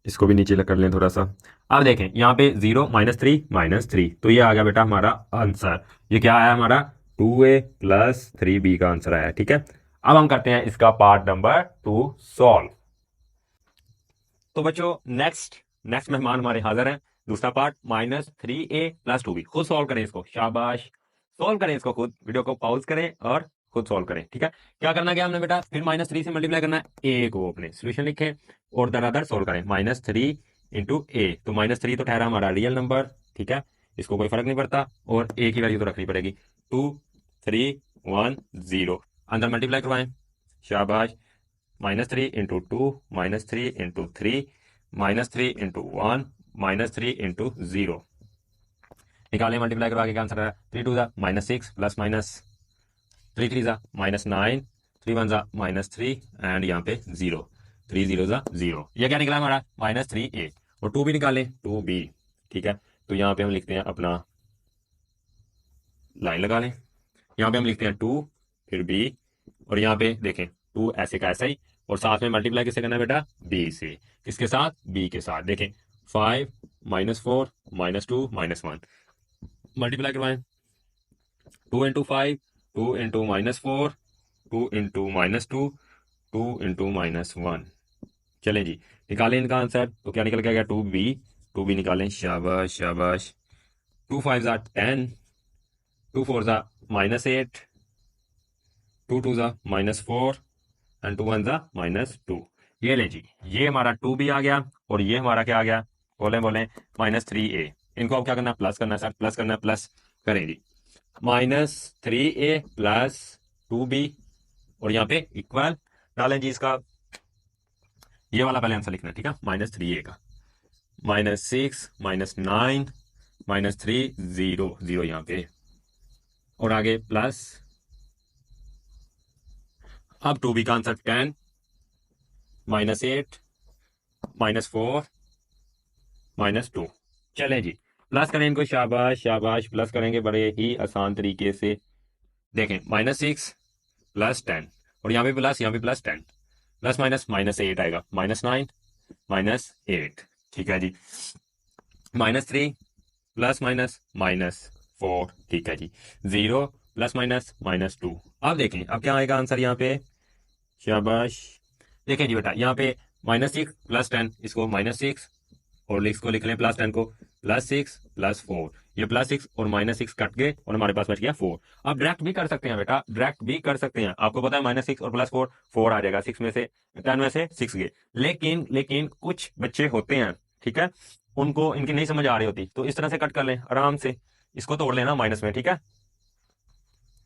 इसको भी नीचे कर लें थोड़ा सा। अब देखें यहाँ पे 0 -3 -3, तो ये आ गया बेटा हमारा आंसर। ये क्या आया हमारा? 2a + 3b का आंसर आया, ठीक है। अब हम करते हैं इसका पार्ट नंबर 2 सॉल्व। तो बच्चों नेक्स्ट मेहमान हमारे हाजिर हैं। दूसरा पार्ट -3a + 2b। खुद सॉल्व करें इसको, शाबाश, सॉल्व करें इसको खुद। वीडियो को पॉज करें और खुद सॉल्व करें, ठीक है। क्या करना क्या हमने बेटा? फिर -3 से मल्टीप्लाई करना है, a को अपने सोल्यूशन लिखें और दरादर सॉल्व करें। -3 × a, तो -3 तो ठहरा हमारा रियल नंबर, ठीक है, इसको कोई फर्क नहीं पड़ता, और a की वैल्यू तो रखनी पड़ेगी। 2 3 1 0, अंदर मल्टीप्लाई करवाएं, शाबाश। -3 × 2 -3 × 3 -3 × 1 -3 × 0, निकालें मल्टीप्लाई करवा के क्या आंसर है? 3 2 -6 प्लस माइनस 3 3 -9, 3 1 -3, एंड यहाँ पे 0, 3 0 0। ये क्या निकला हमारा? -3a। और 2 भी निकालें, 2b, ठीक है। तो यहाँ पे हम लिखते हैं अपना, लाइन लगा लें, यहाँ पे हम लिखते हैं 2 फिर b, और यहाँ पे देखें 2 ऐसे का ऐसा ही, और साथ में मल्टीप्लाई किससे करना है बेटा, बी से। किसके साथ, बी के साथ। देखें 5 -4 -2 -1 मल्टीप्लाई करवाएं। 2 इंटू 5, 2 इंटू -4, 2 इंटू -2, 2 इंटू -1। चलें जी, निकालें इनका आंसर। तो क्या निकल के आ गया, 2b। 2b निकालें, शाबाश शाबाश। 2 5 ज़ा 10, 2 4 ज़ा -8, 2 2 ज़ा -4 एंड 2 1 ज़ा -2। ये ले जी, ये हमारा 2b आ गया और ये हमारा क्या आ गया, बोलें बोलें, -3a। इनको अब क्या करना है, प्लस करना है सर, प्लस करना है, प्लस करें जी। -3a प्लस 2b और यहाँ पे इक्वल डालें जी इसका। ये वाला पहले आंसर लिखना है, ठीक है, -3a का। -6 -9 -3 0 0 यहाँ पे और आगे प्लस। अब 2b का आंसर 10 -8 -4 -2। चलें जी, प्लस करें इनको, शाबाश शाबाश, प्लस करेंगे बड़े ही आसान तरीके से। देखें -6 प्लस 10 और यहाँ पे प्लस, यहाँ पे प्लस 10, प्लस माइनस -8 आएगा, -9 -8। ठीक है जी, -3 प्लस माइनस -4। ठीक है जी, 0 प्लस माइनस -2। अब देखें अब क्या आएगा आंसर यहाँ पे, शाबाश। देखें जी बेटा, यहाँ पे -6 प्लस 10, इसको -6 और इसको लिख लें प्लस 10 को, +6 +4। ये +6 और -6 कट गए और हमारे पास बच गया 4। आप डायरेक्ट भी कर सकते हैं बेटा, डायरेक्ट भी कर सकते हैं। आपको पता है -6 और +4, 4 आ जाएगा। 6 में से 10 में से 6 गए। लेकिन कुछ बच्चे होते हैं, ठीक है, उनको इनकी नहीं समझ आ रही होती, तो इस तरह से कट कर लें आराम से, इसको तोड़ लेना माइनस में, ठीक है।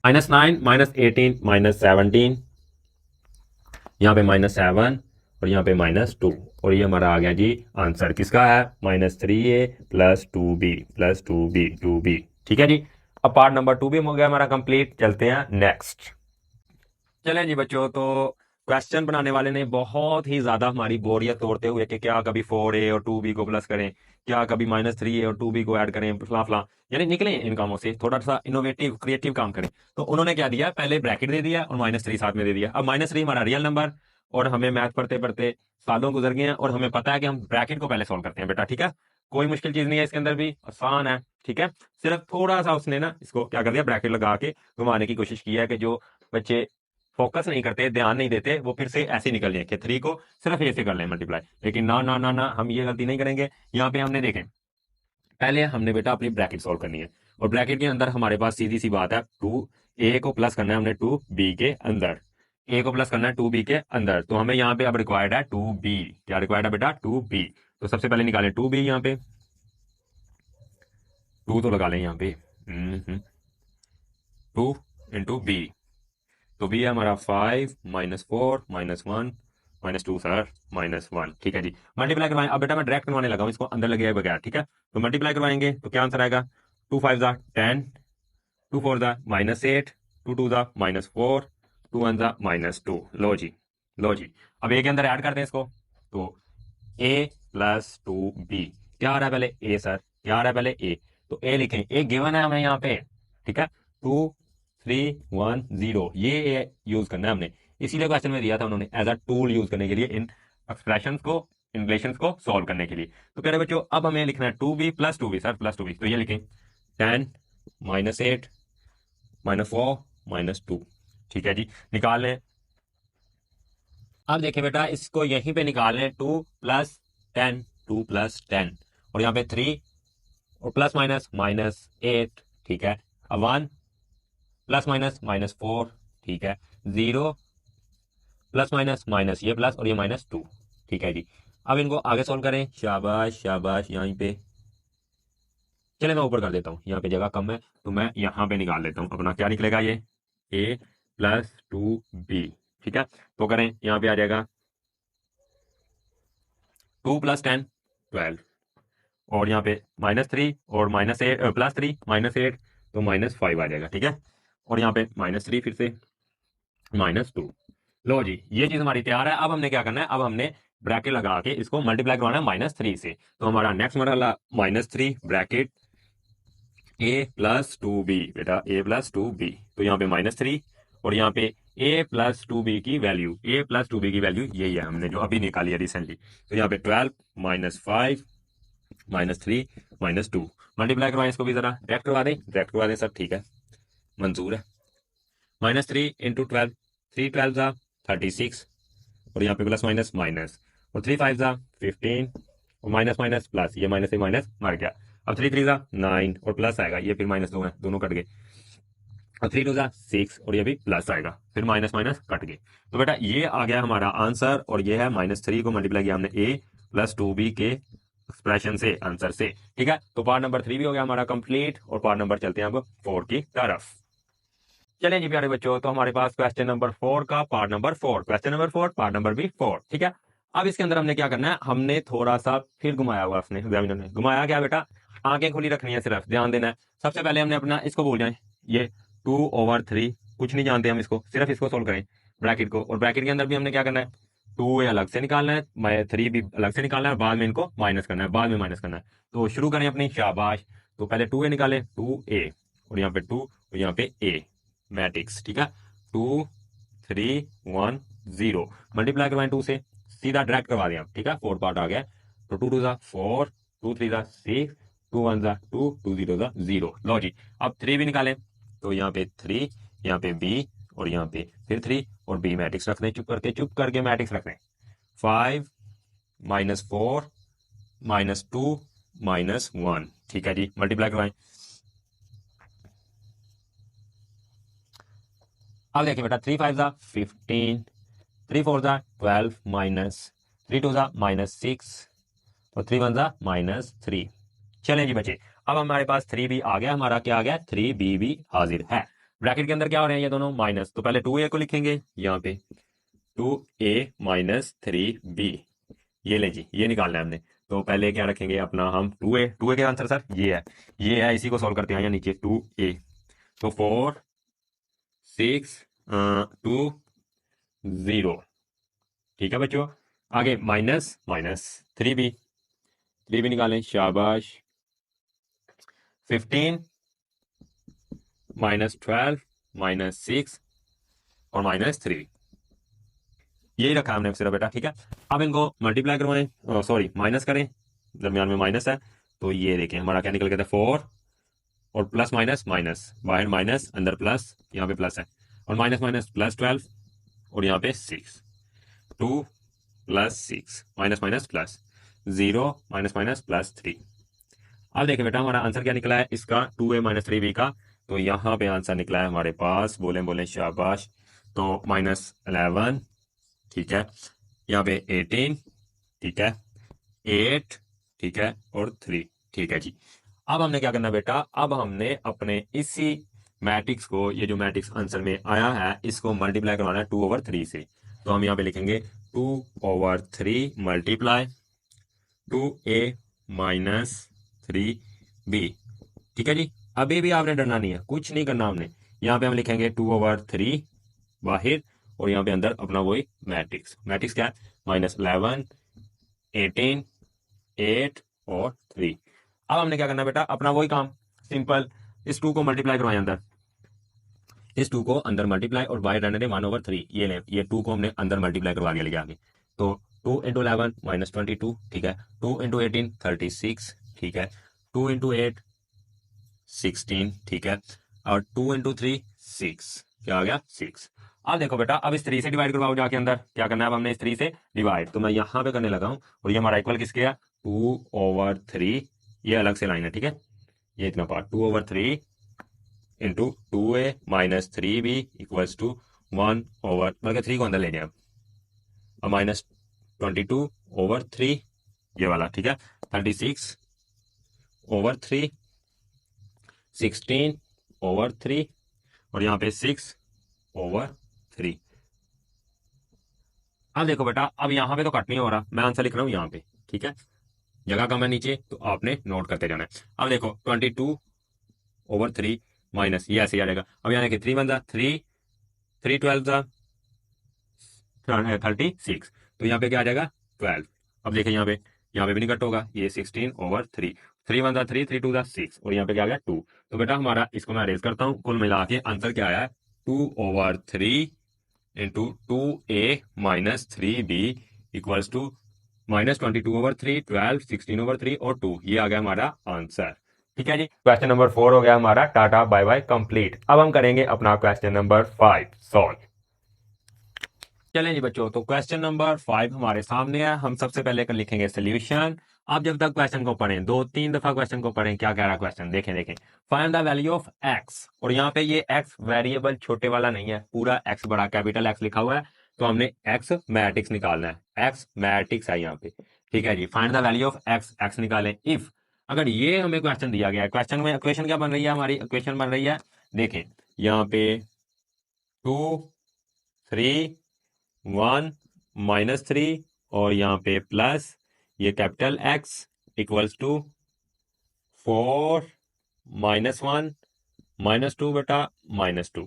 -9 -18 -17, यहाँ पे -7 और यहाँ पे -2 और ये हमारा आ गया जी आंसर। किसका है, -3a + 2b + 2b 2b। ठीक है जी, अब पार्ट नंबर 2 भी हो गया हमारा कंप्लीट। चलते हैं नेक्स्ट। चलें जी बच्चों, तो क्वेश्चन बनाने वाले ने बहुत ही ज्यादा हमारी बोरियत तोड़ते हुए कि क्या कभी 4a और 2b को प्लस करें, क्या कभी -3a और 2b को ऐड करें, फला फला, यानी निकले इन कामों से, थोड़ा सा इनोवेटिव क्रिएटिव काम करें। तो उन्होंने क्या दिया, पहले ब्रैकेट दे दिया और -3 साथ में दे दिया। अब -3 हमारा रियल नंबर, और हमें मैथ पढ़ते पढ़ते सालों गुजर गए हैं और हमें पता है कि हम ब्रैकेट को पहले सॉल्व करते हैं बेटा, ठीक है। कोई मुश्किल चीज नहीं है इसके अंदर, भी आसान है, ठीक है। सिर्फ थोड़ा सा उसने ना इसको क्या कर दिया, ब्रैकेट लगा के घुमाने की कोशिश की है कि जो बच्चे फोकस नहीं करते, ध्यान नहीं देते, वो फिर से ऐसे निकल जाए कि 3 को सिर्फ ए से कर लें मल्टीप्लाई। लेकिन ना ना ना ना, हम ये गलती नहीं करेंगे। यहाँ पे हमने देखें, पहले हमने बेटा अपनी ब्रैकेट सॉल्व करनी है और ब्रैकेट के अंदर हमारे पास सीधी सी बात है, 2a को प्लस करना है हमने 2b के अंदर, a को प्लस करना है 2b के अंदर। तो हमें यहाँ पे अब रिक्वायर्ड है 2b। क्या रिक्वायर्ड है बेटा, 2b। तो सबसे पहले निकालें 2b, यहाँ पे 2 तो लगा लें यहाँ पे, 2 इंटू बी। तो बी है हमारा 5 -4 -1 -2 सर -1। ठीक है जी, मल्टीप्लाई करवाएं। अब बेटा मैं डायरेक्ट करवाने लगा हूं, इसको अंदर लगे बगैर, ठीक है। तो मल्टीप्लाई करवाएंगे तो क्या आंसर आएगा, 2 5 ज़ा 10, 2 4 ज़ा -8, 2 2 ज़ा -4, 2 1 ज़ा -2। लो जी, लो जी, अब ए के अंदर ऐड करते हैं इसको। तो a + 2b, क्या आ रहा है पहले, a सर, क्या आ रहा है पहले, a। तो a लिखें, a गिवन है हमें यहाँ पे, ठीक है। 2 3 1 0, ये यूज करना है हमने, इसीलिए क्वेश्चन में दिया था उन्होंने एज अ टूल यूज करने के लिए इन एक्सप्रेशंस को, इन रिलेशंस को सॉल्व करने के लिए। तो प्यारे बच्चों, अब हमें लिखना है 2b + 2b सर, +2b। तो ये लिखें 10 -8 -4 -2। ठीक है जी, निकाल लें। अब देखिए बेटा, इसको यहीं पे निकालें, 2 + 10, 2 + 10 और यहाँ पे 3 और प्लस माइनस -8। ठीक है, अब 1 प्लस माइनस -4। ठीक है, 0 प्लस माइनस माइनस, ये प्लस और ये -2। ठीक है जी, अब इनको आगे सोल्व करें, शाबाश शाबाश। यहीं पे चले मैं ऊपर कर देता हूँ, यहाँ पे जगह कम है तो मैं यहाँ पे निकाल लेता हूँ अपना। क्या निकलेगा, ये a + 2b। ठीक है, तो करें, यहाँ पे आ जाएगा 2 + 10 12 और यहाँ पे -3 और -8 +3 -8 तो -5 आ जाएगा। ठीक है, और यहाँ पे -3 फिर से -2। लो जी, ये चीज हमारी तैयार है। अब हमने क्या करना है, अब हमने ब्रैकेट लगा के इसको मल्टीप्लाई करवाना है -3 से। तो हमारा नेक्स्ट मरहला -3 ब्रैकेट a + 2b, बेटा a + 2b। तो यहाँ पे -3 और यहाँ पे ए प्लस टू बी की value, A plus to be की वैल्यू यही है हमने जो अभी निकाली है रिसेंटली। तो यहाँ पे 12 माइनस 5 माइनस 3 माइनस 2, मल्टीप्लाई करवाएं इसको भी जरा, डायरेक्ट करवा दें, डायरेक्ट करवा दें सर, ठीक है मंजूर है। माइनस 3 इंटू 12, 3 12 जा 36, और यहाँ पे प्लस माइनस माइनस, और 3 5 जा 15, और माइनस माइनस प्लस, ये माइनस से माइनस मर गया। अब 3 3 जा 9, और प्लस आएगा, ये फिर माइनस 2 है, दोनों कट गए। और 3 2 जा 6, और ये भी प्लस आएगा, फिर माइनस माइनस कट गए। तो बेटा ये आ गया हमारा आंसर, और ये है -3 को मल्टीप्लाई किया हमने ए प्लस 2b के एक्सप्रेशन से, आंसर से, ठीक है। तो पार्ट नंबर 3 भी हो गया हमारा कंप्लीट, और पार्ट नंबर चलते हैं अब 4 की तरफ। चलें जी प्यारे बच्चों, तो हमारे पास क्वेश्चन नंबर 4 का part number 4, question number 4 part number भी 4, ठीक है। अब इसके अंदर हमने क्या करना है, हमने थोड़ा सा फिर घुमाया हुआ, अपने एग्जामिनर ने घुमाया क्या बेटा, आंखें खुली रखनी है, सिर्फ ध्यान देना है। सबसे पहले हमने अपना इसको बोल जाए, ये 2/3, कुछ नहीं जानते हम इसको, सिर्फ इसको सोल्व करें ब्रैकेट को, और ब्रैकेट के अंदर भी हमने क्या करना है, 2a अलग से निकालना है, 3 भी अलग से निकालना है, बाद में इनको माइनस करना है, बाद में माइनस करना है। तो शुरू करें अपनी शाबाश। तो पहले 2a निकाले, 2a, और यहाँ पे 2, और यहाँ पे a मैट्रिक्स, ठीक है। 2 3 1 0, मल्टीप्लाई करवाएं 2 से, सीधा डायरेक्ट करवा दें आप, ठीक है। 4 पार्ट आ गया, तो 2 2 जा 4, 2 3 जा 6, 2 1 जा 2, 2 0 जा 0। लो जी, अब 3 भी निकालें, तो यहाँ पे 3, यहाँ पे b, और यहाँ पे फिर 3, और b मैट्रिक्स रख दें, चुप करके मैट्रिक्स रख दें। 5 -4 -2 -1, ठीक है जी, मल्टीप्लाई करवाएं। अब देखिए बेटा, 3 5 जा 15, 3 4 जा 12, माइनस 3 2 जा -6, और 3 1 जा -3। चलें जी बच्चे, अब हमारे पास 3b आ गया, हमारा क्या आ गया, 3b भी हाजिर है। ब्रैकेट के अंदर क्या हो रहे हैं ये दोनों माइनस, तो पहले 2a को लिखेंगे यहाँ पे, 2a माइनस 3b, ये ले जी, ये निकालना है हमने। तो पहले क्या रखेंगे अपना हम, 2a के आंसर सर ये है, इसी को सॉल्व करते हैं यहाँ नीचे, 2a, तो 4 6 2 0, ठीक है बच्चों। आगे माइनस माइनस 3b निकालें, शाबाश। 15 -12 -6, और -3, यही रखा हमने सिर्फ बेटा, ठीक है। अब इनको मल्टीप्लाई करवाएं, सॉरी माइनस करें, दरमियान में माइनस है, तो ये देखें हमारा क्या निकल गया था, 4, और प्लस माइनस माइनस, बाहर माइनस अंदर प्लस, यहाँ पे प्लस है, और माइनस माइनस प्लस 12, और यहाँ पे 6, 2 + 6, minus minus plus 0, minus minus plus 3। अब देखिए बेटा हमारा आंसर क्या निकला है इसका, 2a - 3b का। तो यहाँ पे आंसर निकला है हमारे पास, बोले बोले शाबाश, तो -11, ठीक है, यहाँ पे 18, ठीक है, 8, ठीक है, और 3, ठीक है जी। अब हमने क्या करना बेटा, अब हमने अपने इसी मैट्रिक्स को, ये जो मैट्रिक्स आंसर में आया है, इसको मल्टीप्लाई करवाना है 2/3 से। तो हम यहाँ पे लिखेंगे 2/3 मल्टीप्लाई 2a - 3b, ठीक है जी। अभी भी आपने डरना नहीं है, कुछ नहीं करना हमने, यहाँ पे हम लिखेंगे 2/3 बाहर, और यहाँ पे अंदर अपना वही मैट्रिक्स क्या है, -11 18 8 और 3। अब हमने क्या करना बेटा, अपना वही काम सिंपल, इस 2 को मल्टीप्लाई करवाएं अंदर, इस 2 को अंदर मल्टीप्लाई, और बाहर रहने दें 1/3, ये ले, ये 2 को हमने अंदर मल्टीप्लाई करवा दिया, लेके आगे। तो 2 × 11 -22, ठीक है, 2 × 18 36, ठीक है, 2 × 8 16, ठीक है, और 2 × 3 6, क्या आ गया 6। अब देखो बेटा, अब इस 3 से डिवाइड करवाओ जाके अंदर, क्या करना है अब हमने इस 3 से डिवाइड, तो मैं यहाँ पे करने लगा हूँ, और ये हमारा इक्वल किसके है, 2/3, ये अलग से लाइन है, ठीक है, ये इतना part 2/3 into 2a - 3b equals to 1 over, बल्कि 3 को अंदर ले जाए अब, -22/3, ये वाला, ठीक है, 36/3, 16/3, और यहाँ पे 6/3। अब देखो बेटा, अब यहाँ पे तो कट नहीं हो रहा, मैं आंसर लिख रहा हूँ यहाँ पे, ठीक है, जगह कम है नीचे, तो आपने नोट करते जाना है। अब देखो 22/3 माइनस, ये ऐसे ही आ जाएगा। अब यहाँ देखिए 3 1 3, 3 12 36, तो यहाँ पे क्या आ जाएगा 12। अब देखिए यहाँ पे भी नहीं कट होगा, ये 16/3, 3 1 3, 3 2 6, और यहाँ पे क्या आ गया 2। तो बेटा हमारा, इसको मैं अरेज करता हूँ, कुल मिला के आंसर क्या आया है, 2/3 इंटू 2a-3b इक्वल्स टू -22/3, 12, 16/3 और 2। ये आ गया हमारा आंसर। ठीक है जी, क्वेश्चन नंबर 4 हो गया हमारा। Tata bye bye complete. अब हम करेंगे अपना क्वेश्चन नंबर 5 सॉल्व। चलें जी बच्चों, तो क्वेश्चन नंबर 5 हमारे सामने है। हम सबसे पहले कर लिखेंगे सोल्यूशन। आप जब तक क्वेश्चन को पढ़ें, 2-3 दफा क्वेश्चन को पढ़ें, क्या कह रहा है क्वेश्चन, देखें देखें। Find the value of x, और यहाँ पे ये एक्स वेरिएबल छोटे वाला नहीं है, पूरा एक्स बड़ा कैपिटल एक्स लिखा हुआ है, तो हमने एक्स मैट्रिक्स निकालना है। एक्स मैट्रिक्स है यहाँ पे। ठीक है जी, find the value of x, x निकालें इफ, अगर ये हमें क्वेश्चन दिया गया है, क्वेश्चन में इक्वेशन क्या बन रही है, हमारी इक्वेशन बन रही है, देखें यहाँ पे 2, 3, 1, -3 और यहाँ पे प्लस ये कैपिटल एक्स इक्वल्स टू 4, -1, -2 बेटा, -2।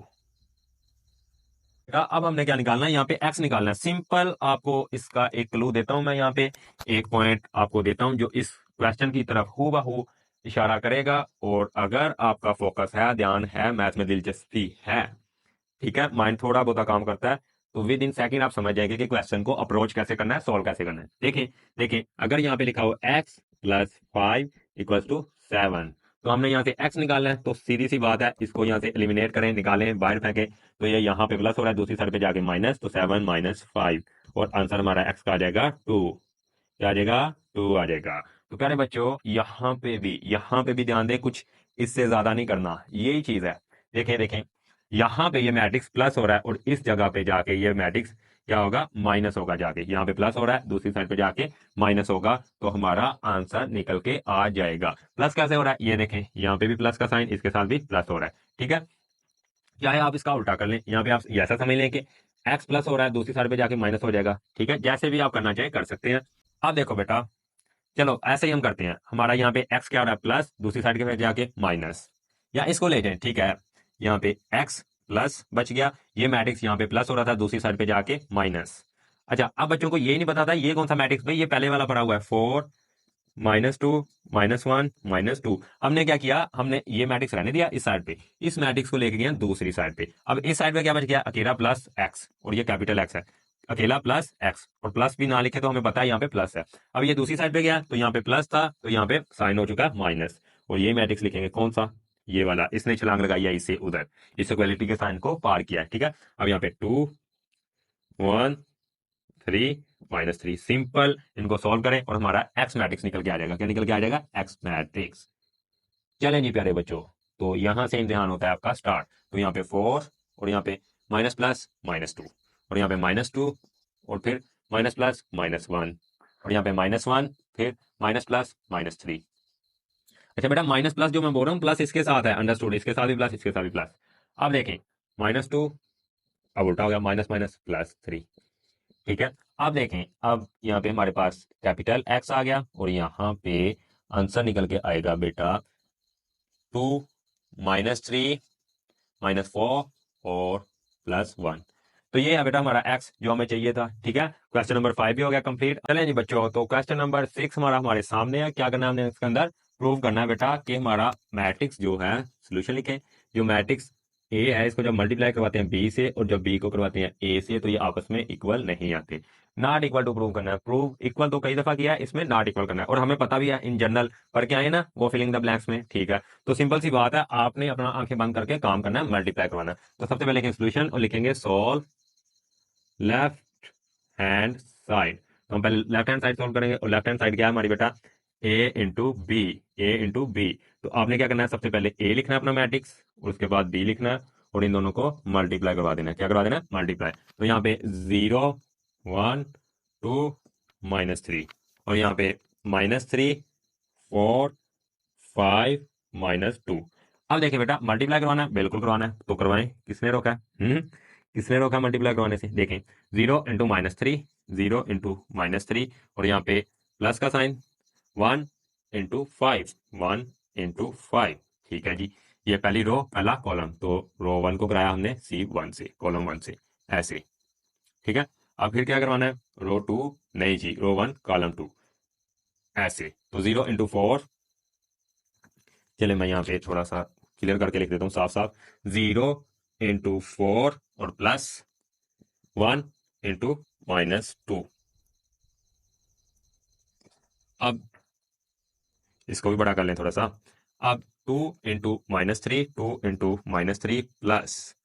अब हमने क्या निकालना है, यहाँ पे x निकालना है। सिंपल, आपको इसका एक क्लू देता हूं मैं, यहाँ पे एक पॉइंट आपको देता हूं जो इस क्वेश्चन की तरफ हूबहू इशारा करेगा। और अगर आपका फोकस है, ध्यान है, मैथ में दिलचस्पी है, ठीक है, माइंड थोड़ा बहुत काम करता है, तो विद इन सेकंड आप समझ जाएंगे कि क्वेश्चन को अप्रोच कैसे करना है, सॉल्व कैसे करना है। देखिए देखिए, अगर यहाँ पे लिखा हो x + 5 = 7, तो हमने यहाँ से x निकालना है, तो सीधी सी बात है, इसको यहाँ से एलिमिनेट करें, निकालें, बाहर फेंकें, तो ये यहाँ पे प्लस हो रहा है, दूसरी साइड पे जाके माइनस, तो 7 - 5, और आंसर हमारा x का आ जाएगा 2। क्या आ जाएगा? 2 आ जाएगा। तो प्यारे बच्चों, यहाँ पे भी ध्यान दें, कुछ इससे ज्यादा नहीं करना, यही चीज है। देखें देखें, यहाँ पे ये मैट्रिक्स प्लस हो रहा है, और इस जगह पे जाके ये मैट्रिक्स क्या होगा, माइनस होगा। जाके यहाँ पे प्लस हो रहा है, दूसरी साइड पे जाके माइनस होगा, तो हमारा आंसर निकल के आ जाएगा। प्लस कैसे हो रहा है, ये देखें, यहाँ पे भी प्लस का साइन, इसके साथ भी प्लस हो रहा है। ठीक है, चाहे आप इसका उल्टा कर लें, यहाँ पे आप ऐसा समझ लें कि एक्स प्लस हो रहा है, दूसरी साइड पे जाके माइनस हो जाएगा। ठीक है, जैसे भी आप करना चाहें कर सकते हैं। अब देखो बेटा, चलो ऐसे ही हम करते हैं। हमारा यहाँ पे x क्या हो रहा है, प्लस, दूसरी साइड के पे जाके माइनस, या इसको ले जाएं। ठीक है, यहाँ पे x प्लस बच गया, ये मैट्रिक्स यहाँ पे प्लस हो रहा था, दूसरी साइड पे जाके माइनस। अच्छा, अब बच्चों को ये नहीं पता था ये कौन सा मैट्रिक्स, भाई ये पहले वाला पड़ा हुआ है, 4, -2, -1, -2। हमने क्या किया, हमने ये मैट्रिक्स रहने दिया इस साइड पे, इस मैट्रिक्स को लेके गया दूसरी साइड पे। अब इस साइड पे क्या बच गया, अकेला प्लस एक्स, और ये कैपिटल एक्स है, अकेला प्लस एक्स, और प्लस भी ना लिखे तो हमें पता है यहाँ पे प्लस है। अब ये दूसरी साइड पे गया, तो यहाँ पे प्लस था, तो यहाँ पे साइन हो चुका है माइनस, और ये मैट्रिक्स लिखेंगे कौन सा, ये वाला, इसने छलांग लगाई है इससे उधर, इस इक्वलिटी के साइन को पार किया है। ठीक है, अब यहाँ पे 2, 1, 3, -3, सिंपल, इनको सॉल्व करें और हमारा एक्स मैट्रिक्स निकल के आ जाएगा। क्या निकल के आ जाएगा, एक्स मैट्रिक्स। चलें जी प्यारे बच्चों, तो यहां से इम्तिहान होता है आपका स्टार्ट। तो यहाँ पे 4, और यहाँ पे माइनस प्लस -2, और यहाँ पे -2, और फिर माइनस प्लस -1, और यहाँ पे -1, फिर माइनस प्लस -3। अच्छा बेटा, माइनस प्लस जो मैं बोल रहा हूँ, प्लस इसके साथ है, अंडरस्टूड, इसके साथ भी प्लस, इसके साथ भी प्लस। अब देखें, -2, अब उल्टा हो गया, माइनस माइनस +3। ठीक है, अब देखें, अब यहाँ पे हमारे पास कैपिटल एक्स आ गया, और यहाँ पे आंसर निकल के आएगा बेटा 2, -3, -4 और +1। तो ये है बेटा हमारा एक्स जो हमें चाहिए था। ठीक है, क्वेश्चन नंबर 5 भी हो गया कंप्लीट। चलें जी बच्चों, तो क्वेश्चन नंबर 6 हमारे सामने है। क्या करना है हमने इसके अंदर, प्रूव करना है बेटा कि हमारा मैट्रिक्स जो है, सोल्यूशन लिखें, जो मैट्रिक्स ए है, इसको जब मल्टीप्लाई करवाते हैं बी से, और जब बी को करवाते हैं ए से, तो ये आपस में इक्वल नहीं आते। नॉट इक्वल टू प्रूव करना है। प्रूव इक्वल तो कई दफा किया है, इसमें नॉट इक्वल करना है, और हमें पता भी है इन जनरल पर क्या है ना, वो फिलिंग द ब्लैंक्स में। ठीक है, तो सिंपल सी बात है, आपने अपना आंखें बंद करके काम करना है, मल्टीप्लाई करवाना है। तो सबसे पहले लिखेंगे सोल्यूशन, और लिखेंगे सॉल्व लेफ्ट हैंड साइड। तो हम पहले लेफ्ट हैंड साइड सॉल्व करेंगे, और लेफ्ट हैंड साइड क्या है हमारी बेटा, a इंटू बी। तो आपने क्या करना है, सबसे पहले a लिखना है अपना मैट्रिक्स, और उसके बाद b लिखना है, और इन दोनों को मल्टीप्लाई करवा देना है। क्या करवा देना है, मल्टीप्लाई। तो यहाँ पे 0, 1, 2, -3, और यहाँ पे -3, 4, 5, -2। अब देखिए बेटा, मल्टीप्लाई करवाना है, बिल्कुल करवाना है, तो करवाएं, किसने रोका है, किसने रोका मल्टीप्लाई करवाने से। देखें, 0 × -3, 0 × -3, और यहाँ पे प्लस का साइन, 1 × 5, 1 × 5। ठीक है जी, ये पहली रो पहला कॉलम, तो रो 1 को कराया हमने C1 से, कॉलम 1 से, ऐसे। ठीक है, अब फिर क्या करवाना है, रो 2, नहीं जी, रो 1 कॉलम 2, ऐसे। तो 0 × 4, चले मैं यहाँ पे थोड़ा सा क्लियर करके लिख देता हूँ साफ साफ, 0 × 4 और प्लस 1 इंटू -2। अब इसको भी बड़ा कर लें थोड़ा सा। अब 2 इंटू -3, 2 इंटू -3 प्लस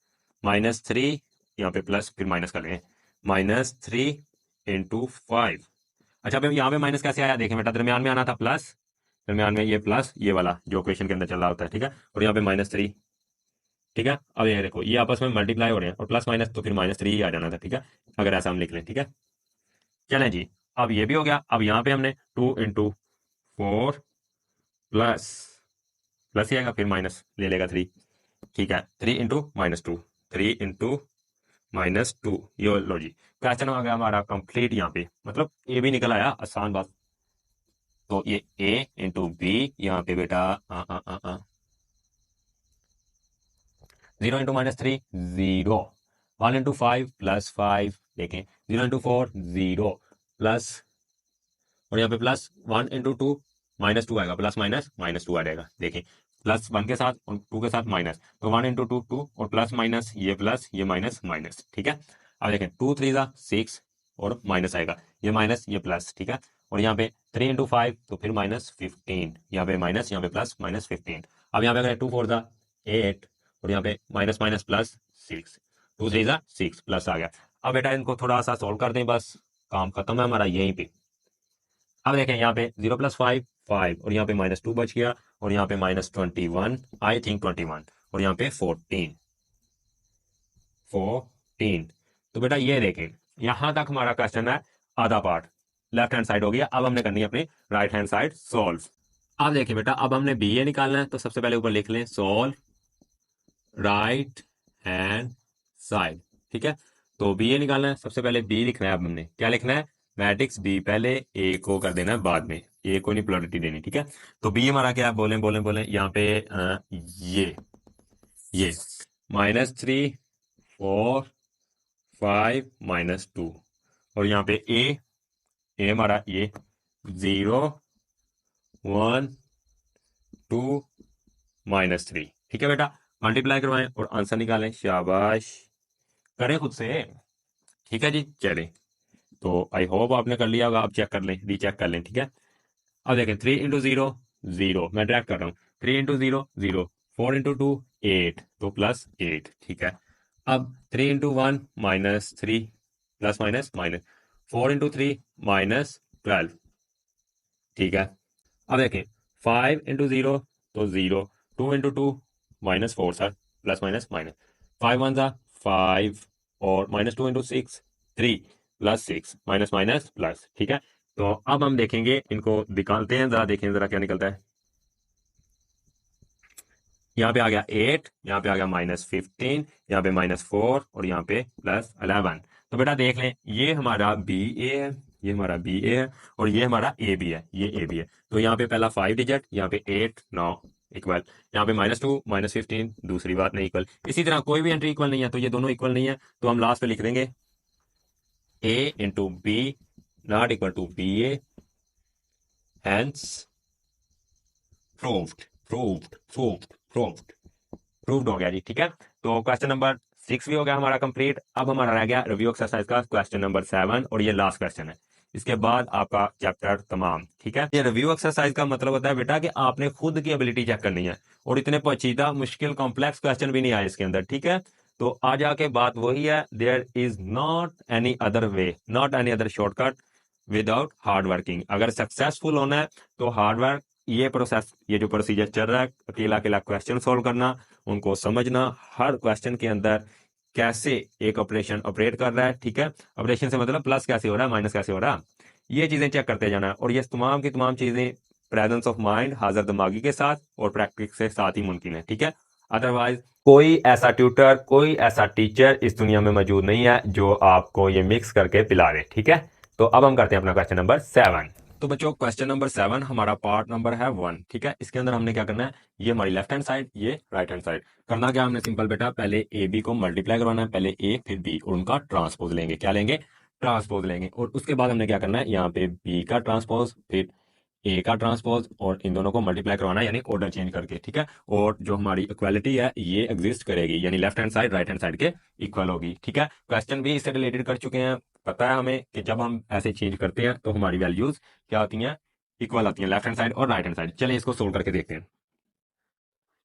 -3, यहाँ पे प्लस फिर माइनस कर लेंगे, -3 इंटू 5। अच्छा अब यहाँ पे माइनस कैसे आया देखें बेटा, दरमियान में आना था प्लस, दरमियान में ये प्लस ये वाला जो इक्वेशन के अंदर चल रहा होता है, ठीक है, और यहाँ पे -3, ठीक है। अब ये देखो ये आपस में मल्टीप्लाई हो रहे हैं और प्लस माइनस तो फिर -3 ही आ जाना था, ठीक है, अगर ऐसा हम लिख लें, ठीक है। चलें जी, अब ये भी हो गया। अब यहाँ पे हमने 2 इंटू 4 प्लस प्लस ही आएगा फिर माइनस ले लेगा 3, ठीक है, 3 इंटू -2, 3 इंटू -2, ये लो जी, क्वेश्चन हो गया हमारा कंप्लीट। यहाँ पे मतलब ए भी निकल आया, आसान बात। तो ये ए इंटू बी, यहाँ पे बेटा 0 इंटू -3 0, 1 इंटू 5 +5, देखें 0 इंटू 4 0 प्लस, और यहाँ पे +1 इंटू 2 -2 आएगा, प्लस माइनस -2 आ जाएगा, देखें +1 के साथ और 2 के साथ माइनस, तो 1 इंटू 2 2 और प्लस माइनस ये प्लस ये माइनस माइनस, ठीक है। अब देखें 2 3 6 और माइनस आएगा, ये माइनस ये प्लस, ठीक है। और यहाँ पे 3 इंटू 5 तो फिर -15, यहाँ पे माइनस यहाँ पे प्लस -15। अब यहाँ पे अगर 2 4 8 और यहाँ पे माइनस माइनस प्लस 6, 2 3 6 प्लस आ गया। अब बेटा इनको थोड़ा सा सोल्व कर दें, बस काम खत्म है हमारा यहीं पे। अब देखें यहाँ पे 0 + 5 5 और यहाँ पे -2 बच गया, और यहाँ पे -21, आई थिंक 21, और यहाँ पे 14 14। तो बेटा ये देखें यहां तक हमारा क्वेश्चन है, आधा पार्ट लेफ्ट हैंड साइड हो गया। अब हमने करनी है अपनी राइट हैंड साइड सॉल्व। अब देखिए बेटा, अब हमने बी ए निकालना है, तो सबसे पहले ऊपर लिख लें सॉल्व राइट हैंड साइड, ठीक है। तो बी ए निकालना है, सबसे पहले बी लिखना है। अब हमने क्या लिखना है, मैट्रिक्स बी पहले, ए को कर देना है बाद में, ए को नहीं प्रोबेबिलिटी देनी, ठीक है। तो बी हमारा क्या है, बोले बोले बोले यहाँ पे ये -3 4 5 -2, और यहाँ पे ए हमारा ये 0 1 2 -3, ठीक है बेटा। मल्टीप्लाई करवाएं और आंसर निकालें, शाबाश, करें खुद से, ठीक है जी। चलें, तो आई होप आपने कर लिया होगा, आप चेक कर लें, रीचेक कर लें, ठीक है। अब देखें 3 इंटू 0 0, मैं डायरेक्ट कर रहा हूँ, 3 इंटू 0 0, 4 इंटू 2 8, तो +8, ठीक है। अब 3 into 1 -3 plus minus minus, 4 into 3 -12, ठीक है। अब देखें 5 इंटू 0 तो 0, 2 into 2 -4 sir, plus minus minus, 5 1 5, और -2 इंटू 6 3 +6 माइनस माइनस प्लस, ठीक है। तो अब हम देखेंगे, इनको निकालते हैं, जरा देखें जरा क्या निकलता है। यहाँ पे आ गया 8, यहाँ पे आ गया -15, यहाँ पे -4 और यहाँ पे +11। तो बेटा देख लें, ये हमारा बी ए है, ये हमारा बी ए है, और ये हमारा ए बी है, ये ए बी है। तो यहाँ पे पहला 5 डिजिट, यहाँ पे 8 9 इक्वल, यहाँ पे -2 -15 दूसरी बात नहीं इक्वल। इसी तरह कोई भी एंट्री इक्वल नहीं है, तो ये दोनों इक्वल नहीं है, तो हम लास्ट पे लिख देंगे A into B not equal to B A, hence proved proved proved proved proved हो गया जी, ठीक है। तो क्वेश्चन नंबर 6 भी हो गया हमारा कंप्लीट। अब हमारा रह गया रिव्यू एक्सरसाइज का क्वेश्चन नंबर 7, और ये लास्ट क्वेश्चन है, इसके बाद आपका चैप्टर तमाम, ठीक है। ये रिव्यू एक्सरसाइज का मतलब होता है बेटा कि आपने खुद की एबिलिटी चेक करनी है, और इतने पेचीदा मुश्किल कॉम्प्लेक्स क्वेश्चन भी नहीं आए इसके अंदर, ठीक है। तो आ जाके बात वही है, there is not any other way, not any other shortcut without hard working. अगर सक्सेसफुल होना है तो हार्ड वर्क, ये प्रोसेस, ये जो प्रोसीजर चल रहा है, अकेला अकेला क्वेश्चन सॉल्व करना, उनको समझना, हर क्वेश्चन के अंदर कैसे एक ऑपरेशन ऑपरेट कर रहा है, ठीक है। ऑपरेशन से मतलब प्लस कैसे हो रहा है, माइनस कैसे हो रहा है, ये चीजें चेक करते जाना है। और ये तमाम की तमाम चीजें प्रेजेंस ऑफ माइंड, हाजिर दिमागी के साथ और प्रैक्टिस के साथ ही मुमकिन है, ठीक है। अदरवाइज कोई ऐसा ट्यूटर, कोई ऐसा टीचर इस दुनिया में मौजूद नहीं है जो आपको ये मिक्स करके पिला दे, ठीक है। तो अब हम करते हैं अपना क्वेश्चन नंबर 7। तो बच्चों क्वेश्चन नंबर 7 हमारा पार्ट नंबर है 1, ठीक है। इसके अंदर हमने क्या करना है, ये हमारी लेफ्ट हैंड साइड, ये राइट हैंड साइड। करना क्या हमने, सिंपल बेटा, पहले ए बी को मल्टीप्लाई करवाना है, पहले ए फिर बी, और उनका ट्रांसपोज लेंगे, क्या लेंगे, ट्रांसपोज लेंगे। और उसके बाद हमने क्या करना है, यहाँ पे बी का ट्रांसपोज, फिर ए का ट्रांसपोज और इन दोनों को मल्टीप्लाई करवाना है, यानी ऑर्डर चेंज करके, ठीक है। और जो हमारी इक्वालिटी है ये एग्जिस्ट करेगी, यानी left hand side right hand side के इक्वल होगी, ठीक है। क्वेश्चन भी इससे रिलेटेड कर चुके हैं, पता है हमें कि जब हम ऐसे चेंज करते हैं तो हमारी वैल्यूज क्या होती हैं, इक्वल आती हैं, लेफ्ट हैंड साइड और राइट हैंड साइड। चलिए इसको सोल्व करके देखते हैं।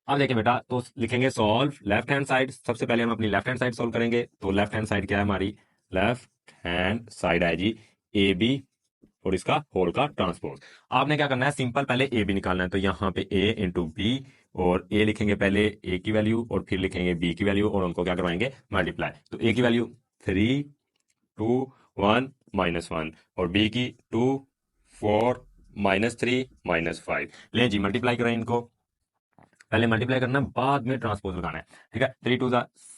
अब देखिए बेटा, तो लिखेंगे सॉल्व लेफ्ट हैंड साइड। सबसे पहले हम अपनी लेफ्ट हैंड साइड सोल्व करेंगे, तो लेफ्ट हैंड साइड क्या है हमारी, लेफ्ट हैंड साइड है जी ए बी और इसका होल का ट्रांसपोज। आपने क्या करना है, सिंपल पहले ए बी निकालना है, तो यहाँ पे ए इंटू बी, और ए लिखेंगे पहले ए की वैल्यू और फिर लिखेंगे बी की वैल्यू और उनको क्या करवाएंगे, मल्टीप्लाई। तो ए की वैल्यू 3 2 1 -1 और बी की 2 4 -3 -5। ले जी मल्टीप्लाई करें इनको, पहले मल्टीप्लाई करना है बाद में ट्रांसपोज लगाना है, ठीक है। 3 2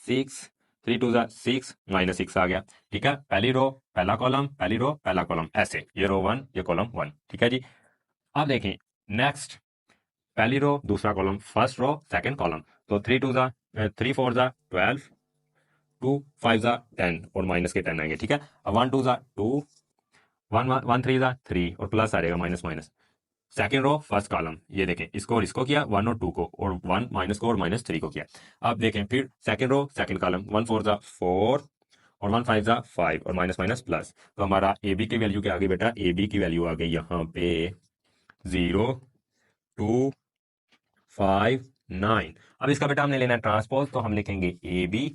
6 3 2 6 -6 आ गया, ठीक है। पहली रो पहला कॉलम, पहली रो पहला कॉलम, ऐसे ये रो 1 ये कॉलम 1, ठीक है जी। अब देखें नेक्स्ट, पहली रो दूसरा column, first row second column, तो 3 2 3 4 12 2 5 10 और माइनस के 10 आएंगे, ठीक है। अब 1 2 2 1 1 3 3 और प्लस आ जाएगा minus minus. Second row first column, ये देखें इसको और इसको किया, 1 और 2 को, और 1 माइनस को और -3 को किया। अब देखें फिर सेकेंड रो सेकेंड कॉलम, 1 4 4 और 1 5 5 और माइनस माइनस प्लस। तो हमारा ए बी की वैल्यू क्या आ गई बेटा, ए बी की वैल्यू आ गई यहाँ पे 0 2 5 9। अब इसका बेटा हमने लेना है ट्रांसपोज, तो हम लिखेंगे ए बी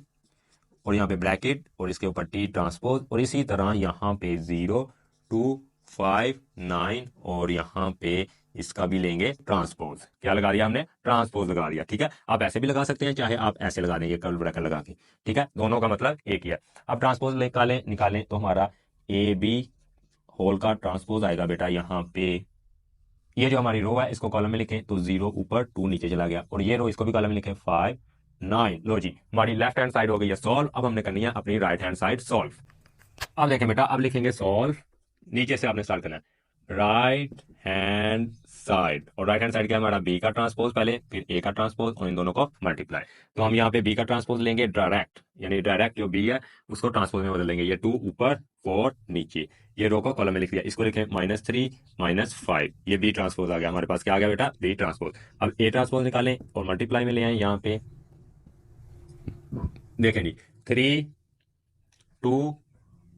और यहाँ पे ब्रैकेट और इसके ऊपर टी ट्रांसपोज, और इसी तरह यहाँ पे 0 2 5 9 और यहाँ पे इसका भी लेंगे ट्रांसपोज। क्या लगा दिया हमने, ट्रांसपोज लगा दिया, ठीक है। आप ऐसे भी लगा सकते हैं, चाहे आप ऐसे लगा दें, ये कर्व ब्रैकेट लगा के, ठीक है, दोनों का मतलब एक ही है। अब ट्रांसपोज निकालें निकालें तो हमारा ए बी होल का ट्रांसपोज आएगा बेटा यहाँ पे, ये जो हमारी रो है इसको कॉलम में लिखें तो 0 ऊपर 2 नीचे चला गया, और ये रो इसको भी कॉलम में लिखें 5 9। लो जी हमारी लेफ्ट हैंड साइड हो गई है सॉल्व। अब हमने करनी है अपनी राइट हैंड साइड सॉल्व। अब देखें बेटा, अब लिखेंगे सॉल्व, नीचे से आपने स्टार्ट करना है राइट हैंड साइड, और राइट हैंड साइड क्या है हमारा, बी का ट्रांसपोज पहले फिर ए का ट्रांसपोज और इन दोनों को मल्टीप्लाई। तो हम यहाँ पे बी का ट्रांसपोज लेंगे डायरेक्ट, यानी डायरेक्ट जो बी है उसको ट्रांसपोज में बदल देंगे, ये 2 ऊपर 4 नीचे, ये रो को कॉलम में लिख दिया, इसको लिखें -3 -5, ये बी ट्रांसपोज आ गया हमारे पास, क्या आ गया बेटा, बी ट्रांसपोज। अब ए ट्रांसपोज निकालें और मल्टीप्लाई में ले आए, यहाँ पे देखें जी 3 2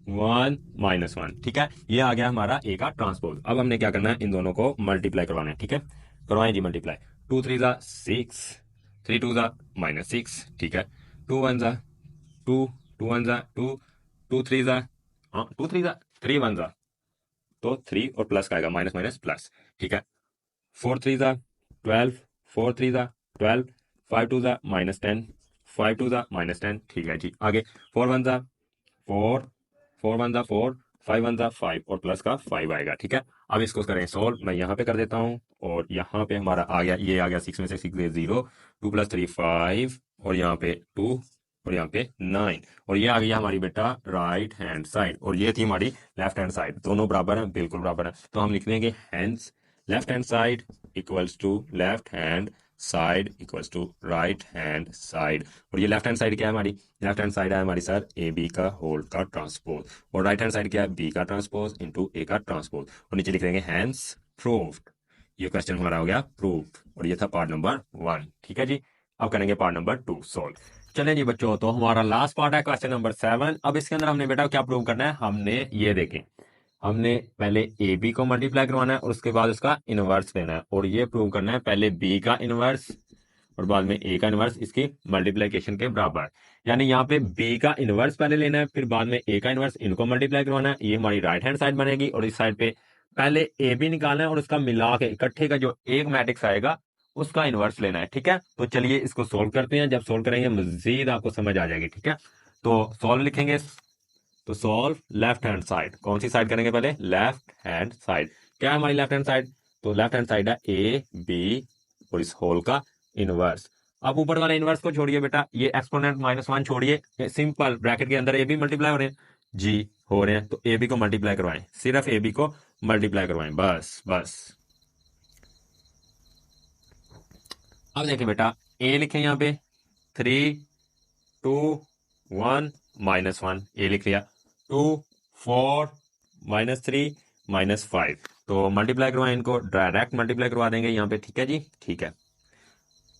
1 -1, ठीक है, ये आ गया हमारा ए का ट्रांसपोज। अब हमने क्या करना है, इन दोनों को मल्टीप्लाई करवाना है, ठीक है, करवाएं जी मल्टीप्लाई। 2 3 6 3 2 -6, ठीक है। 2 1 2 2 1 2 2 3 हाँ 2 3 3 1 तो 3 और प्लस का आएगा, माइनस माइनस प्लस, ठीक है। 4 3 12 4 3 12 5 2 -10 5 2 -10, ठीक है जी। आगे 4 1 4 4 1 4 5 1 5 और प्लस का 5 आएगा, ठीक है। अब इसको करें सॉल्व, मैं यहाँ पे कर देता हूँ, और यहाँ पे हमारा आ गया, ये आ गया 6 में से 6 0 2 + 3 5 और यहाँ पे 2 और यहाँ पे 9, और ये आ गई हमारी बेटा राइट हैंड साइड, और ये थी हमारी लेफ्ट हैंड साइड। दोनों बराबर हैं, बिल्कुल बराबर हैं, तो हम लिख देंगे hence left hand side equals to left hand side equals to right hand side. और ये लेफ्ट हैंड साइड क्या है हमारी, लेफ्ट हैंड साइड है हमारी सर ए बी का होल का ट्रांसपोज, और राइट हैंड साइड क्या है, बी का ट्रांसपोज इंटू ए का ट्रांसपोज, और नीचे लिख देंगे हैंस प्रूव्ड। ये क्वेश्चन हमारा हो गया प्रूव्ड, और ये था पार्ट नंबर 1, ठीक है जी। अब करेंगे पार्ट नंबर 2 सॉल्व। चलें जी बच्चों, तो हमारा लास्ट पार्ट है क्वेश्चन नंबर 7। अब इसके अंदर हमने बेटा क्या प्रूव करना है, हमने ये देखें, हमने पहले ए बी को मल्टीप्लाई करवाना है और उसके बाद उसका इनवर्स लेना है, और ये प्रूव करना है पहले बी का इनवर्स और बाद में ए का इनवर्स इसकी मल्टीप्लीकेशन के बराबर। यानी यहाँ पे बी का इनवर्स पहले लेना है, फिर बाद में ए का इनवर्स, इनको मल्टीप्लाई करवाना है, ये हमारी राइट हैंड साइड बनेगी। और इस साइड पे पहले ए बी निकालना है और उसका मिला के इकट्ठे का जो एक मैट्रिक्स आएगा उसका इनवर्स लेना है, ठीक है। तो चलिए इसको सोल्व करते हैं, जब सोल्व करेंगे मजीद आपको समझ आ जाएगी, ठीक है। तो सोल्व लिखेंगे, तो सॉल्व लेफ्ट हैंड साइड, कौन सी साइड करेंगे पहले, लेफ्ट हैंड साइड। क्या है हमारी लेफ्ट हैंड साइड, तो लेफ्ट हैंड साइड है ए बी और इस होल का इनवर्स। अब ऊपर वाले इनवर्स को छोड़िए बेटा, ये एक्सपोनेंट -1 छोड़िए, सिंपल ब्रैकेट के अंदर ए बी मल्टीप्लाई हो रहे हैं जी, हो रहे हैं, तो ए बी को मल्टीप्लाई करवाएं, सिर्फ ए बी को मल्टीप्लाई करवाएं, बस बस। अब देखिए बेटा, ए लिखें यहाँ पे 3 2 1 -1, ए लिख लिया, 2 4 -3 -5, तो मल्टीप्लाई करवाएं, इनको डायरेक्ट मल्टीप्लाई करवा देंगे यहाँ पे, ठीक है जी, ठीक है।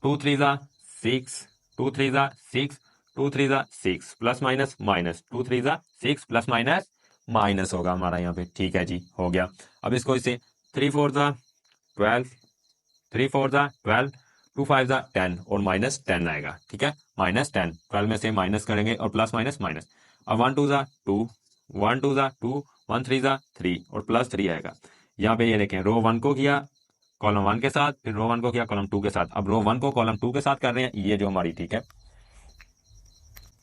2 3 ज़ा 6, 2 3 ज़ा 6, 2 3 ज़ा 6, प्लस माइनस माइनस, 2 3 ज़ा 6 प्लस माइनस माइनस होगा हमारा यहाँ पे, ठीक है जी, हो गया। अब इसको इससे 3 4 ज़ा 12, 3 4 ज़ा 12, 2 5 ज़ा 10 और माइनस 10 आएगा, ठीक है, माइनस 10, 12 में से माइनस करेंगे और प्लस माइनस माइनस। अब 1 2 ज़ा 2, 1 2 ज़ा 2, 1 3 ज़ा 3 और प्लस 3 आएगा। यहाँ पे ये देखें, रो 1 को किया कॉलम 1 के साथ, फिर रो 1 को किया कॉलम 2 के साथ। अब रो 1 को कॉलम 2 के साथ कर रहे हैं, ये जो हमारी, ठीक है,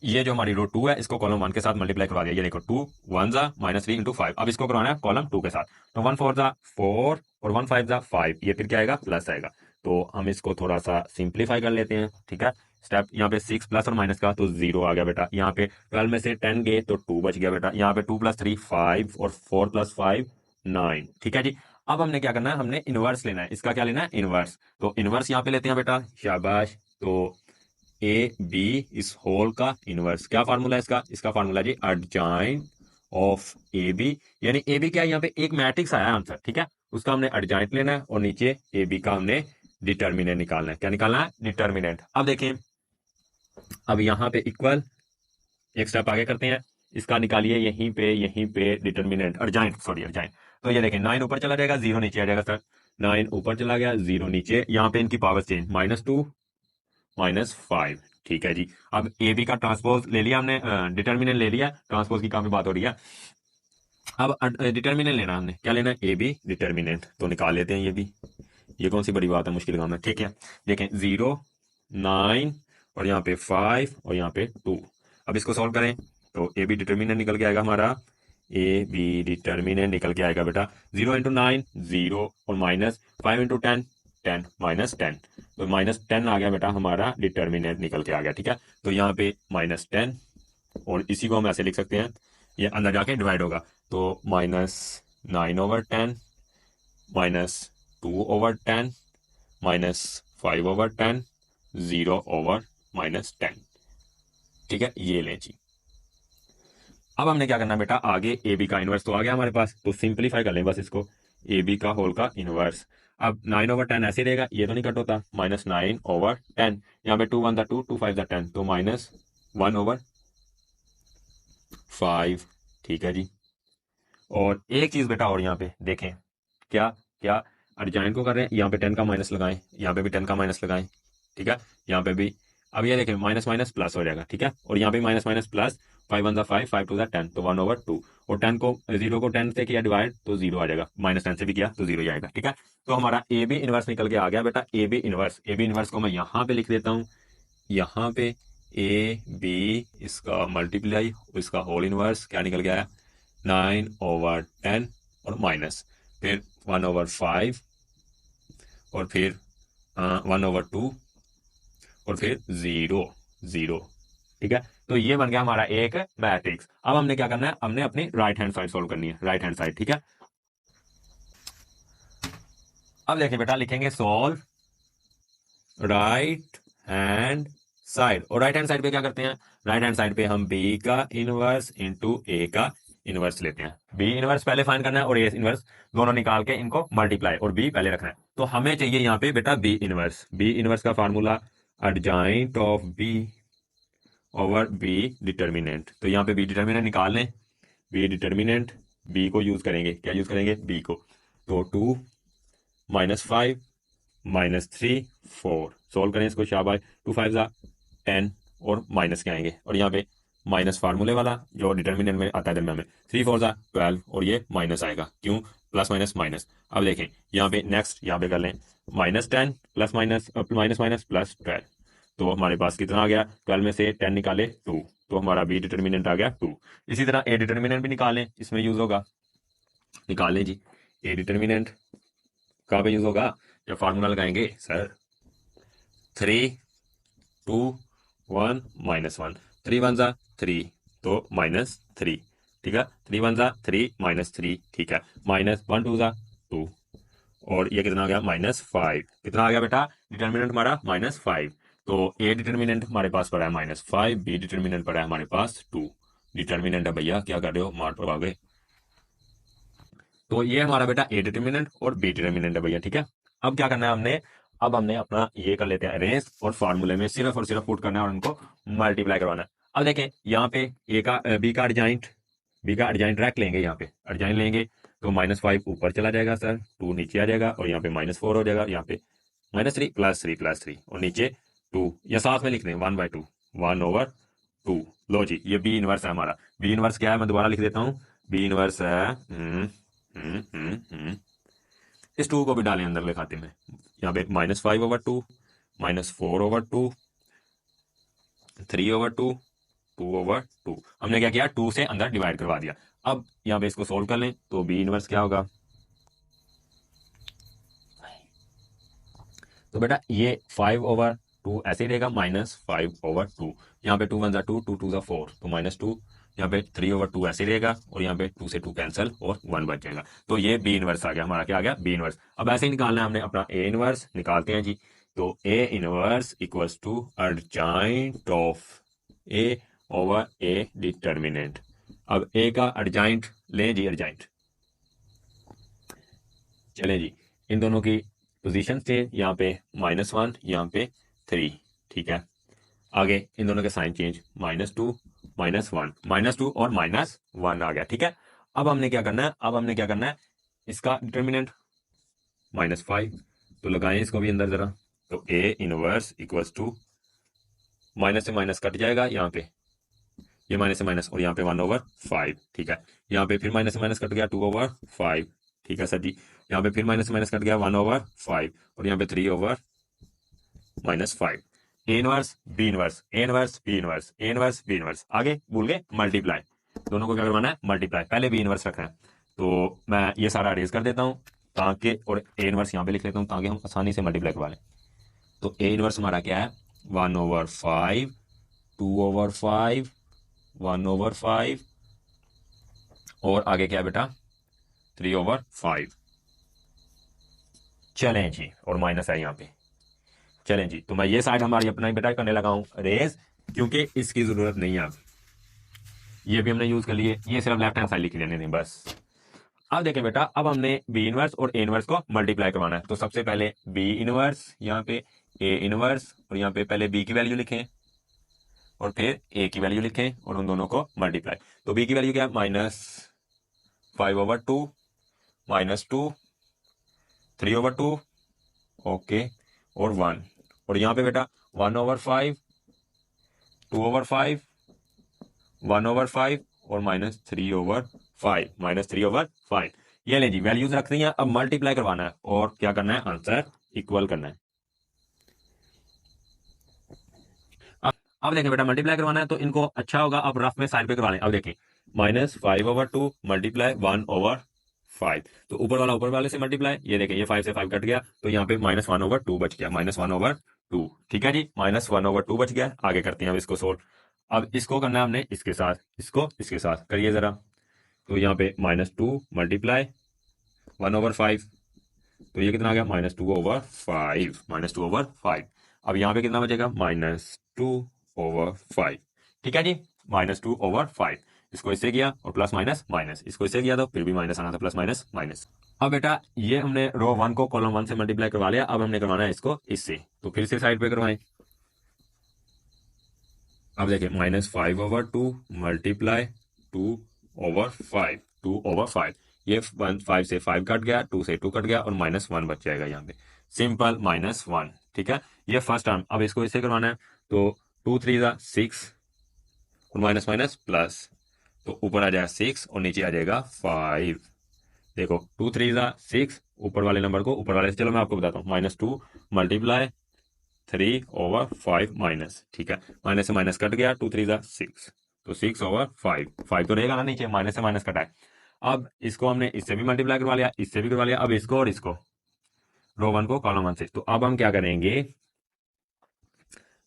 ये जो हमारी रो 2 है इसको कॉलम 1 के साथ मल्टीप्लाई करवा दिया। ये देखो 2 1 ज़ा माइनस 3 इंटू 5। अब इसको करवाना है कॉलम 2 के साथ, तो 1 4 ज़ा 4 और 1 5 ज़ा 5, ये फिर क्या आएगा, प्लस आएगा। तो हम इसको थोड़ा सा सिंप्लीफाई कर लेते हैं, ठीक है। स्टेप यहाँ पे 6 प्लस और माइनस का तो 0 आ गया बेटा। यहाँ पे 12 में से 10 गए तो 2 बच गया बेटा। यहाँ पे 2 प्लस 3 5 और 4 प्लस 5 9, ठीक है जी। अब हमने क्या करना है, हमने इनवर्स लेना है। इसका क्या लेना है, इनवर्स। तो इनवर्स यहाँ पे लेते हैं बेटा, शाबाश। तो ए बी इस होल का इनवर्स, क्या फार्मूला है इसका, इसका फार्मूला जी एडजॉइंट ऑफ ए बी, यानी ए बी क्या है, यहाँ पे एक मैट्रिक्स आया आंसर, ठीक है, उसका हमने एडजॉइंट लेना है और नीचे ए बी का हमने डिटर्मिनेंट निकालना है। क्या निकालना है, डिटर्मिनेंट। अब देखें, अब यहाँ पे इक्वल, एक स्टेप आगे करते हैं, इसका निकालिए यहीं पे डिटर्मिनेंट, अर्जाइंट, सॉरी अर्जाइंट। तो ये देखें 9 ऊपर चला जाएगा, 0 नीचे आ जाएगा सर, 9 ऊपर चला गया, 0 नीचे। यहाँ पे इनकी पावर चेंज, -2 -5, ठीक है जी। अब ए बी का ट्रांसपोज ले लिया हमने, डिटर्मिनेंट ले लिया, ट्रांसपोज की काफी बात हो रही है। अब डिटर्मिनेंट लेना हमने, क्या लेना है, ए बी डिटर्मिनेंट। तो निकाल लेते हैं ये भी, ये कौन सी बड़ी बात है, मुश्किल काम है, ठीक है। देखें 0 9 और यहाँ पे 5 और यहाँ पे 2। अब इसको सॉल्व करें तो ए बी डिटर्मिनेंट निकल के आएगा हमारा, ए बी डिटर्मिनेंट निकल के आएगा बेटा 0 इंटू 9 0 और माइनस 5 इंटू 10 10 -10, तो -10 आ गया बेटा हमारा डिटर्मिनेंट निकल के आ गया, ठीक है। तो यहाँ पे -10 और इसी को हम ऐसे लिख सकते हैं, ये अंदर जाके डिवाइड होगा, तो -9/10 -2/10 -5/10 0/10, ठीक है, ये लें जी। अब हमने क्या करना है बेटा, आगे ए बी का इनवर्स तो आ गया हमारे पास, तो सिंपलीफाई कर लें बस इसको, ए बी का होल का इनवर्स। अब 9/10 ऐसे रहेगा, ये तो नहीं कट होता, -9/10, यहाँ पे 2 1 2 2 5 10, तो -1/5, ठीक है जी। और एक चीज बेटा और यहाँ पे देखें, क्या क्या अर्जाइन को कर रहे हैं, यहाँ पे 10 का माइनस लगाएं, यहाँ पे भी 10 का माइनस लगाएं, ठीक है, यहाँ पे भी। अब ये देखें माइनस माइनस प्लस हो जाएगा, ठीक है, और यहाँ पे माइनस माइनस प्लस, 5 1 5 5 2 10, तो 1/2 और 10 को 0 को 10 से किया डिवाइड तो 0 आ जाएगा, -10 से भी किया तो 0 ही आएगा, ठीक है। तो हमारा ए बी इनवर्स निकल के आ गया बेटा, A B inverse. A B inverse को मैं यहाँ पे लिख देता हूँ, यहाँ पे ए बी इसका मल्टीप्लाई इसका होल इनवर्स, क्या निकल गया है, 9/10 और माइनस, फिर 1/5 और फिर 1/2 और फिर 0 0, ठीक है। तो ये बन गया हमारा एक मैट्रिक्स। अब हमने क्या करना है, हमने अपनी राइट हैंड साइड सॉल्व करनी है, राइट हैंड साइड, ठीक है। अब देखिए बेटा, लिखेंगे सॉल्व राइट हैंड साइड, और राइट हैंड साइड पे क्या करते हैं, राइट हैंड साइड पे हम बी का इनवर्स इंटू ए का इनवर्स लेते हैं। बी इनवर्स पहले फाइंड करना है और ए इनवर्स दोनों निकाल के इनको मल्टीप्लाई और बी पहले रखना है। तो हमें चाहिए यहाँ पे बेटा बी इनवर्स। बी इनवर्स का formula adjoint of B over B determinant. तो यहाँ पे बी डिटर्मिनेंट निकाल लें, बी डिटर्मिनेंट, बी को यूज करेंगे, क्या यूज करेंगे, बी को। तो 2 -5 -3 4, सोल्व करें इसको, शाबाश, 2 5 10 और माइनस के आएंगे, और यहाँ पे माइनस फार्मूले वाला जो डिटर्मिनेंट में आता है दरम्यान में, 3 4 12 और ये माइनस आएगा, क्यों, प्लस माइनस माइनस। अब देखें यहाँ पे नेक्स्ट, यहाँ पे कर लें -10 plus minus minus minus plus 12, तो हमारे पास कितना आ गया, 12 में से 10 निकाले 2, तो हमारा बी डिटर्मिनेंट आ गया 2। इसी तरह ए डिटर्मिनेंट भी निकालें, इसमें यूज होगा, निकालें जी। ए डिटर्मिनेंट कहाँ पे यूज होगा, जब फार्मूला लगाएंगे सर, 3 2 1 -1, 3 1 3, तो -3, ठीक है, 3 1 3 -3, ठीक है, -1 2 2, और ये कितना आ गया, -5, कितना आ गया बेटा, डिटर्मिनेंट हमारा -5। तो ए डिटर्मिनेंट हमारे पास पड़ा है -5, बी डिटर्मिनेंट पड़ा है हमारे पास 2। डिटर्मिनेंट है भैया, क्या कर रहे हो, मार पड़ोगे। तो ये हमारा बेटा ए डिटर्मिनेंट और बी डिटर्मिनेंट है भैया, ठीक है। अब क्या करना है हमने, अब हमने अपना ये कर लेते हैं अरेंज, और फार्मूले में सिर्फ और सिर्फ पुट करना है और उनको मल्टीप्लाई करवाना है। अब देखें यहाँ पे ए का बी का एडजाइंट रैक लेंगे, यहाँ पे एडजाइंट लेंगे तो -5 ऊपर चला जाएगा सर, 2 नीचे आ जाएगा, और यहाँ पे -4 हो जाएगा, यहाँ पे -3 +3 और नीचे 2, या साथ में लिख दें 1/2, 1/2। लो जी, ये बी इनवर्स है हमारा। बी इनवर्स क्या है, मैं दोबारा लिख देता हूँ। बी इनवर्स है इस 2 को भी डालें अंदर ले खाते में, यहाँ पे -5/2, -4/2, 3/2, 2/2। हमने क्या किया, 2 से अंदर डिवाइड करवा दिया। अब यहाँ पे इसको सोल्व कर लें तो बी इनवर्स क्या होगा, तो बेटा ये 5/2 ऐसे ही रहेगा, -5/2। यहाँ पे 2 1 2, 2 2 4, तो -2। यहाँ पे 3/2 ऐसे ही रहेगा, और यहाँ पे 2 से 2 कैंसिल और 1 बच जाएगा। तो ये बी इनवर्स आ गया हमारा, क्या आ गया, बी इनवर्स। अब ऐसे ही निकालना है हमने अपना ए इनवर्स, निकालते हैं जी। तो A inverse equals to adjoint of A over A determinant. अब ए का एडजाइंट लें जी, एडजाइंट चलें जी, इन दोनों की पोजीशन थे, यहाँ पे -1, यहाँ पे 3, ठीक है। आगे इन दोनों के साइन चेंज, -2 -1, -2 और -1 आ गया, ठीक है। अब हमने क्या करना है, अब हमने क्या करना है, इसका डिटर्मिनेंट -5, तो लगाएं इसको भी अंदर जरा। तो A inverse equals to, minus से माइनस कट जाएगा, यहाँ पे ये माइनस से माइनस, और यहाँ पे 1/5, ठीक है। यहाँ पे फिर माइनस से माइनस कट गया 2/5, ठीक है सर जी। यहाँ पे फिर माइनस से माइनस कट गया 1/5, और यहाँ पे 3/-5। A inverse B inverse, A inverse B inverse, A inverse B inverse, आगे भूल गए मल्टीप्लाई। दोनों को क्या करवाना है, मल्टीप्लाई। पहले बी इनवर्स रखना है, तो मैं ये सारा अरेज कर देता हूँ ताकि, और ए इनवर्स यहाँ पे लिख लेता हूँ ताकि हम आसानी से मल्टीप्लाई करवा लें। तो ए इनवर्स हमारा क्या है, 1/5, 2/5, 1/5, और आगे क्या है बेटा, 3/5। चलें जी, और माइनस है यहाँ पे। चलें जी, तो मैं ये साइड हमारी अपना ही बेटा करने लगा हूँ रेज, क्योंकि इसकी जरूरत नहीं है अब, ये भी हमने यूज कर लिए, ये सिर्फ लेफ्ट हैंड साइड लिख लेने दें बस। अब देखें बेटा, अब हमने बी इनवर्स और ए इनवर्स को मल्टीप्लाई करवाना है। तो सबसे पहले बी इनवर्स, यहाँ पे ए इनवर्स, और यहाँ पे पहले बी की वैल्यू लिखें और फिर ए की वैल्यू लिखें, और उन दोनों को मल्टीप्लाई। तो बी की वैल्यू क्या है, -5/2, -2, 3/2, ओके, और 1, और यहाँ पे बेटा 1/5, 2/5, 1/5, और -3/5, ये ले जी वैल्यूज रख दी हैं। अब मल्टीप्लाई करवाना है और क्या करना है, आंसर इक्वल करना है। अब देखें बेटा, मल्टीप्लाई करवाना है तो इनको अच्छा होगा, अब रफ में साइड पे करवा लें। अब देखें -5/2 मल्टीप्लाई 1/5, तो ऊपर वाला ऊपर वाले से मल्टीप्लाई, ये देखें ये 5 से 5 कट गया, तो यहाँ पे -1/2 बच गया, -1/2, ठीक है जी, -1/2 बच गया। आगे करते हैं अब इसको सोल्व। अब इसको करना है हमने इसके साथ, इसको इसके साथ करिए जरा। तो यहाँ पे -2 मल्टीप्लाई 1/5, तो ये कितना आ गया, -2/5, -2/5। अब यहाँ पे कितना बचेगा, -2/5, ठीक है जी, -2/5। इसको इससे किया और प्लस माइनस माइनस, इसको इससे किया तो फिर भी माइनस आना था, प्लस माइनस माइनस। अब बेटा ये हमने रो 1 को कॉलम 1 से मल्टीप्लाई करवा लिया, अब हमने करवाना है इसको इससे, तो फिर से साइड पे करवाएं। अब देखिए -5/2 मल्टीप्लाई 2/5, 2/5, ये 5 से 5 कट गया, 2 से 2 कट गया, और -1 बच जाएगा यहाँ पे, सिंपल -1, ठीक है। ये फर्स्ट टर्म, अब इसको इससे करवाना है, तो 2 3 6, और माइनस माइनस प्लस, तो ऊपर आ जाएगा 6 और नीचे आ जाएगा 5। देखो 2 3 6, ऊपर वाले नंबर को ऊपर वाले से, चलो मैं आपको बताता हूँ, -2 मल्टीप्लाई 3/5 माइनस, ठीक है, माइनस से माइनस कट गया, 2 3 6, तो 6/5, 5 तो रहेगा ना नीचे, माइनस से माइनस कटा है। अब इसको हमने इससे भी मल्टीप्लाई करवा लिया, इससे भी करवा लिया, अब इसको और इसको, रो 1 को कॉलम 1 से, तो अब हम क्या करेंगे,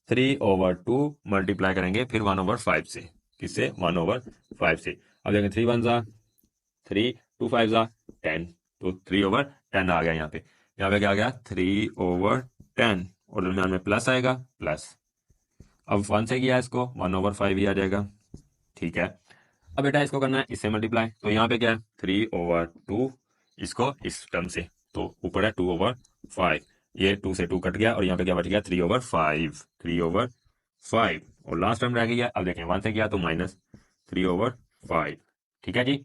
3/2 मल्टीप्लाई करेंगे फिर 1/5 से, किससे, 1/5 से। अब देखें 3 1 3, 2 5 10, तो 3/10 आ गया यहाँ पे। यहाँ पे क्या आ गया, 3/10, और दरम्यान में प्लस आएगा, प्लस। अब 1 से किया इसको, 1/5 ही आ जाएगा, ठीक है। अब बेटा इसको करना है इससे मल्टीप्लाई, तो यहाँ पे क्या है, 3/2 इसको इस टर्म से, तो ऊपर है 2/5, ये 2 से 2 कट गया और यहाँ पे क्या बच गया 3/5, 3/5 और लास्ट टर्म रह गया। अब देखें 1 से गया तो -3/5। ठीक है जी।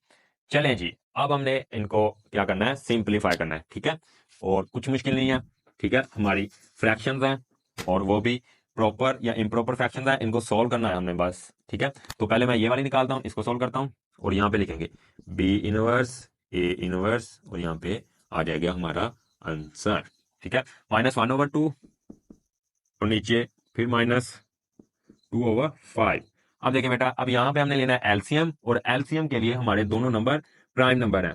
चलें जी, अब हमने इनको क्या करना है, सिंप्लीफाई करना है। ठीक है, और कुछ मुश्किल नहीं है। ठीक है, हमारी फ्रैक्शंस हैं और वो भी प्रॉपर या इम्प्रॉपर फ्रैक्शंस हैं, इनको सोल्व करना है हमने बस। ठीक है, तो पहले मैं ये वाली निकालता हूँ, इसको सोल्व करता हूँ और यहाँ पे लिखेंगे बी इनवर्स ए इनवर्स और यहाँ पे आ जाएगा हमारा आंसर। ठीक है, -1/2 और नीचे फिर -2/5। अब देखिए बेटा, अब यहाँ पे हमने लेना है एलसीएम और एलसीएम के लिए हमारे दोनों नंबर प्राइम नंबर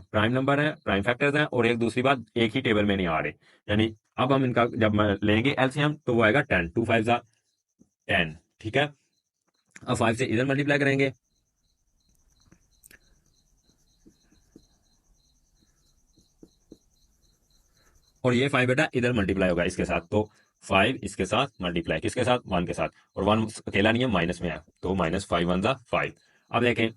है, प्राइम फैक्टर्स हैं और एक दूसरी बात एक ही टेबल में नहीं आ रहे। यानी अब हम इनका जब लेंगे एलसीएम तो वो आएगा 10, 2 5 10। ठीक है, अब 5 से इधर मल्टीप्लाई करेंगे और ये 5 बेटा इधर मल्टीप्लाई होगा इसके साथ, तो 5 इसके साथ मल्टीप्लाई किसके साथ, 1 के साथ, और 1 अकेला नहीं है, माइनस में है, तो -5 1 5। अब देखें,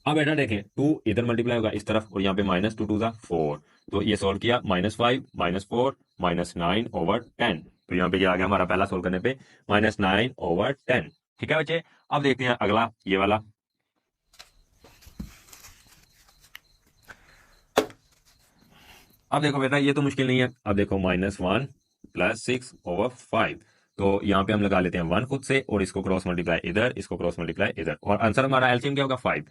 अब बेटा देखें 2 इधर मल्टीप्लाई होगा इस तरफ और यहाँ पे -2 2 4, तो ये सोल्व किया -5 -4 -9/10, तो यहाँ पे क्या आ गया हमारा पहला सोल्व करने पे -9/10। ठीक है बच्चे, अब देखते हैं अगला ये वाला। अब देखो बेटा ये तो मुश्किल नहीं है। अब देखो -1 + 6/5, तो यहाँ पे हम लगा लेते हैं 1 खुद से और इसको क्रॉस मल्टीप्लाई इधर, इसको क्रॉस मल्टीप्लाई इधर, और आंसर हमारा एलसीएम क्या होगा 5,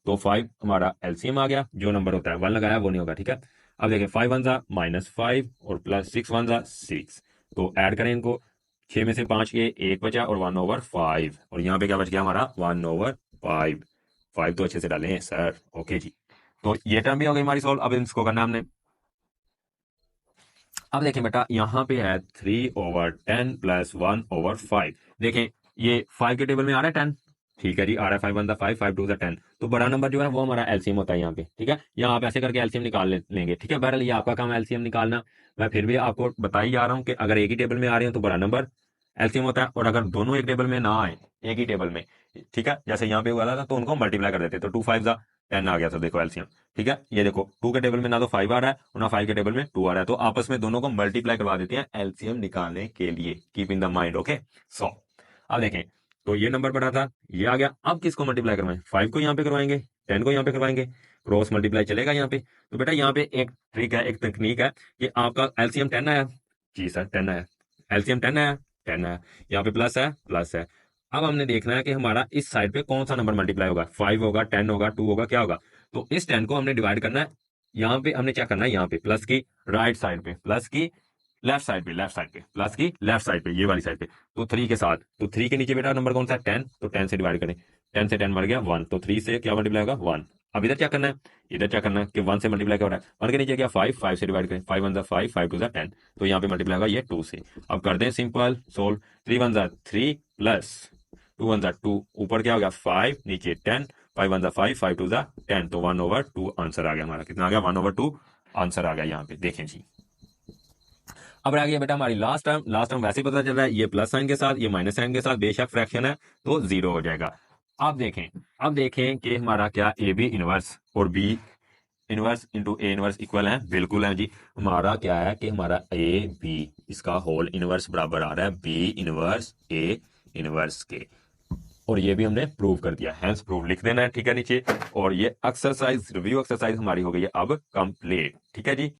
तो 5 हमारा एलसीएम आ गया। जो नंबर होता है 1 लगाया वो नहीं होगा। ठीक है, अब देखिए 5 1 -5 और +6 1 6, तो ऐड करें इनको, 6 में से 5 के 1 बचा और 1/5, और यहाँ पे क्या बच गया हमारा 1/5। 5 तो अच्छे से डालें सर। ओके जी, तो ये टर्म भी हो गई हमारी सॉल्व। अब इसको करना हमने, अब देखें बेटा यहाँ पे है 3/10 + 1/5। देखें ये 5 के टेबल में आ रहा है 10। ठीक है जी, आ रहा है 5 1 5 5 2 10, तो बड़ा नंबर जो है वो हमारा एलसीएम होता है यहाँ पे। ठीक है, यहाँ आप ऐसे करके एलसीएम निकाल लेंगे। ठीक है, बहरहाल ये आपका काम है एलसीएम निकालना, मैं फिर भी आपको बता ही जा रहा हूँ कि अगर एक ही टेबल में आ रहे हो तो बड़ा नंबर एलसीएम होता है, और अगर दोनों एक टेबल में ना आए, एक ही टेबल में, ठीक है, जैसे यहाँ पे हुआ था तो उनको मल्टीप्लाई कर देते, तो 2 5 10 आ गया था देखो एलसीएम। ठीक है, ये देखो 2 के टेबल में ना तो 5 आ रहा है और ना 5 के टेबल में 2 आ रहा है, तो आपस में दोनों को मल्टीप्लाई करवा देते हैं एलसीएम निकालने के लिए। Keep in the mind. Okay, so अब देखें, तो ये नंबर बड़ा था, ये आ गया। अब किसको मल्टीप्लाई करवाएं, 5 को यहाँ पे करवाएंगे, 10 को यहाँ पे करवाएंगे, क्रॉस मल्टीप्लाई चलेगा यहाँ पे। तो बेटा यहाँ पे एक ट्रिक है, एक तकनीक है कि आपका एलसीएम 10 आया, जी सर 10 आया, एलसीएम 10 आया, 10 आया, यहाँ पे प्लस है, प्लस है। अब हमने देखना है कि हमारा इस साइड पे कौन सा नंबर मल्टीप्लाई होगा, 5 होगा, 10 होगा, 2 होगा, क्या होगा। तो इस 10 को हमने डिवाइड करना है, यहाँ पे हमने क्या करना है, यहाँ पे प्लस की राइट साइड पे, प्लस की लेफ्ट साइड पे, लेफ्ट साइड पे, प्लस की लेफ्ट साइड पे, ये वाली साइड पे, तो 3 के साथ, तो 3 के नीचे बेटा नंबर कौन सा है 10, तो 10 से डिवाइड करें, 10 से 10 मर गया 1, तो 3 से क्या मल्टीप्लाई होगा 1। अब इधर क्या करना है, इधर क्या करना है कि 1 से मल्टीप्लाई क्या हो रहा है, 1 के नीचे क्या 5, 5 से डिवाइड करें, 5 1 5 5 2 10, तो यहाँ पे मल्टीप्लाई होगा ये 2 से। अब कर दें सिंपल सोल्व, 3 1 3 प्लस 2 1 2, ऊपर क्या हो गया 5, नीचे 10, 5 1 5 5 2 10, तो 1/2 आंसर आ गया हमारा। कितना आ गया 1/2 आंसर आ गया यहाँ पे, देखें जी। अब रह गया बेटा हमारी लास्ट टर्म। लास्ट टर्म वैसे ही पता चल रहा है, ये प्लस साइन के साथ, ये माइनस साइन के साथ, बेशक फ्रैक्शन है तो 0 हो जाएगा। अब देखें कि हमारा क्या ए बी इनवर्स और B inverse into A inverse equal है, बिल्कुल है जी। हमारा क्या है कि हमारा ए बी इसका होल इनवर्स बराबर आ रहा है बी इनवर्स ए इनवर्स के, और ये भी हमने प्रूव कर दिया, हैंस प्रूव लिख देना है। ठीक है नीचे, और ये एक्सरसाइज रिव्यू एक्सरसाइज हमारी हो गई है अब कंप्लीट। ठीक है जी।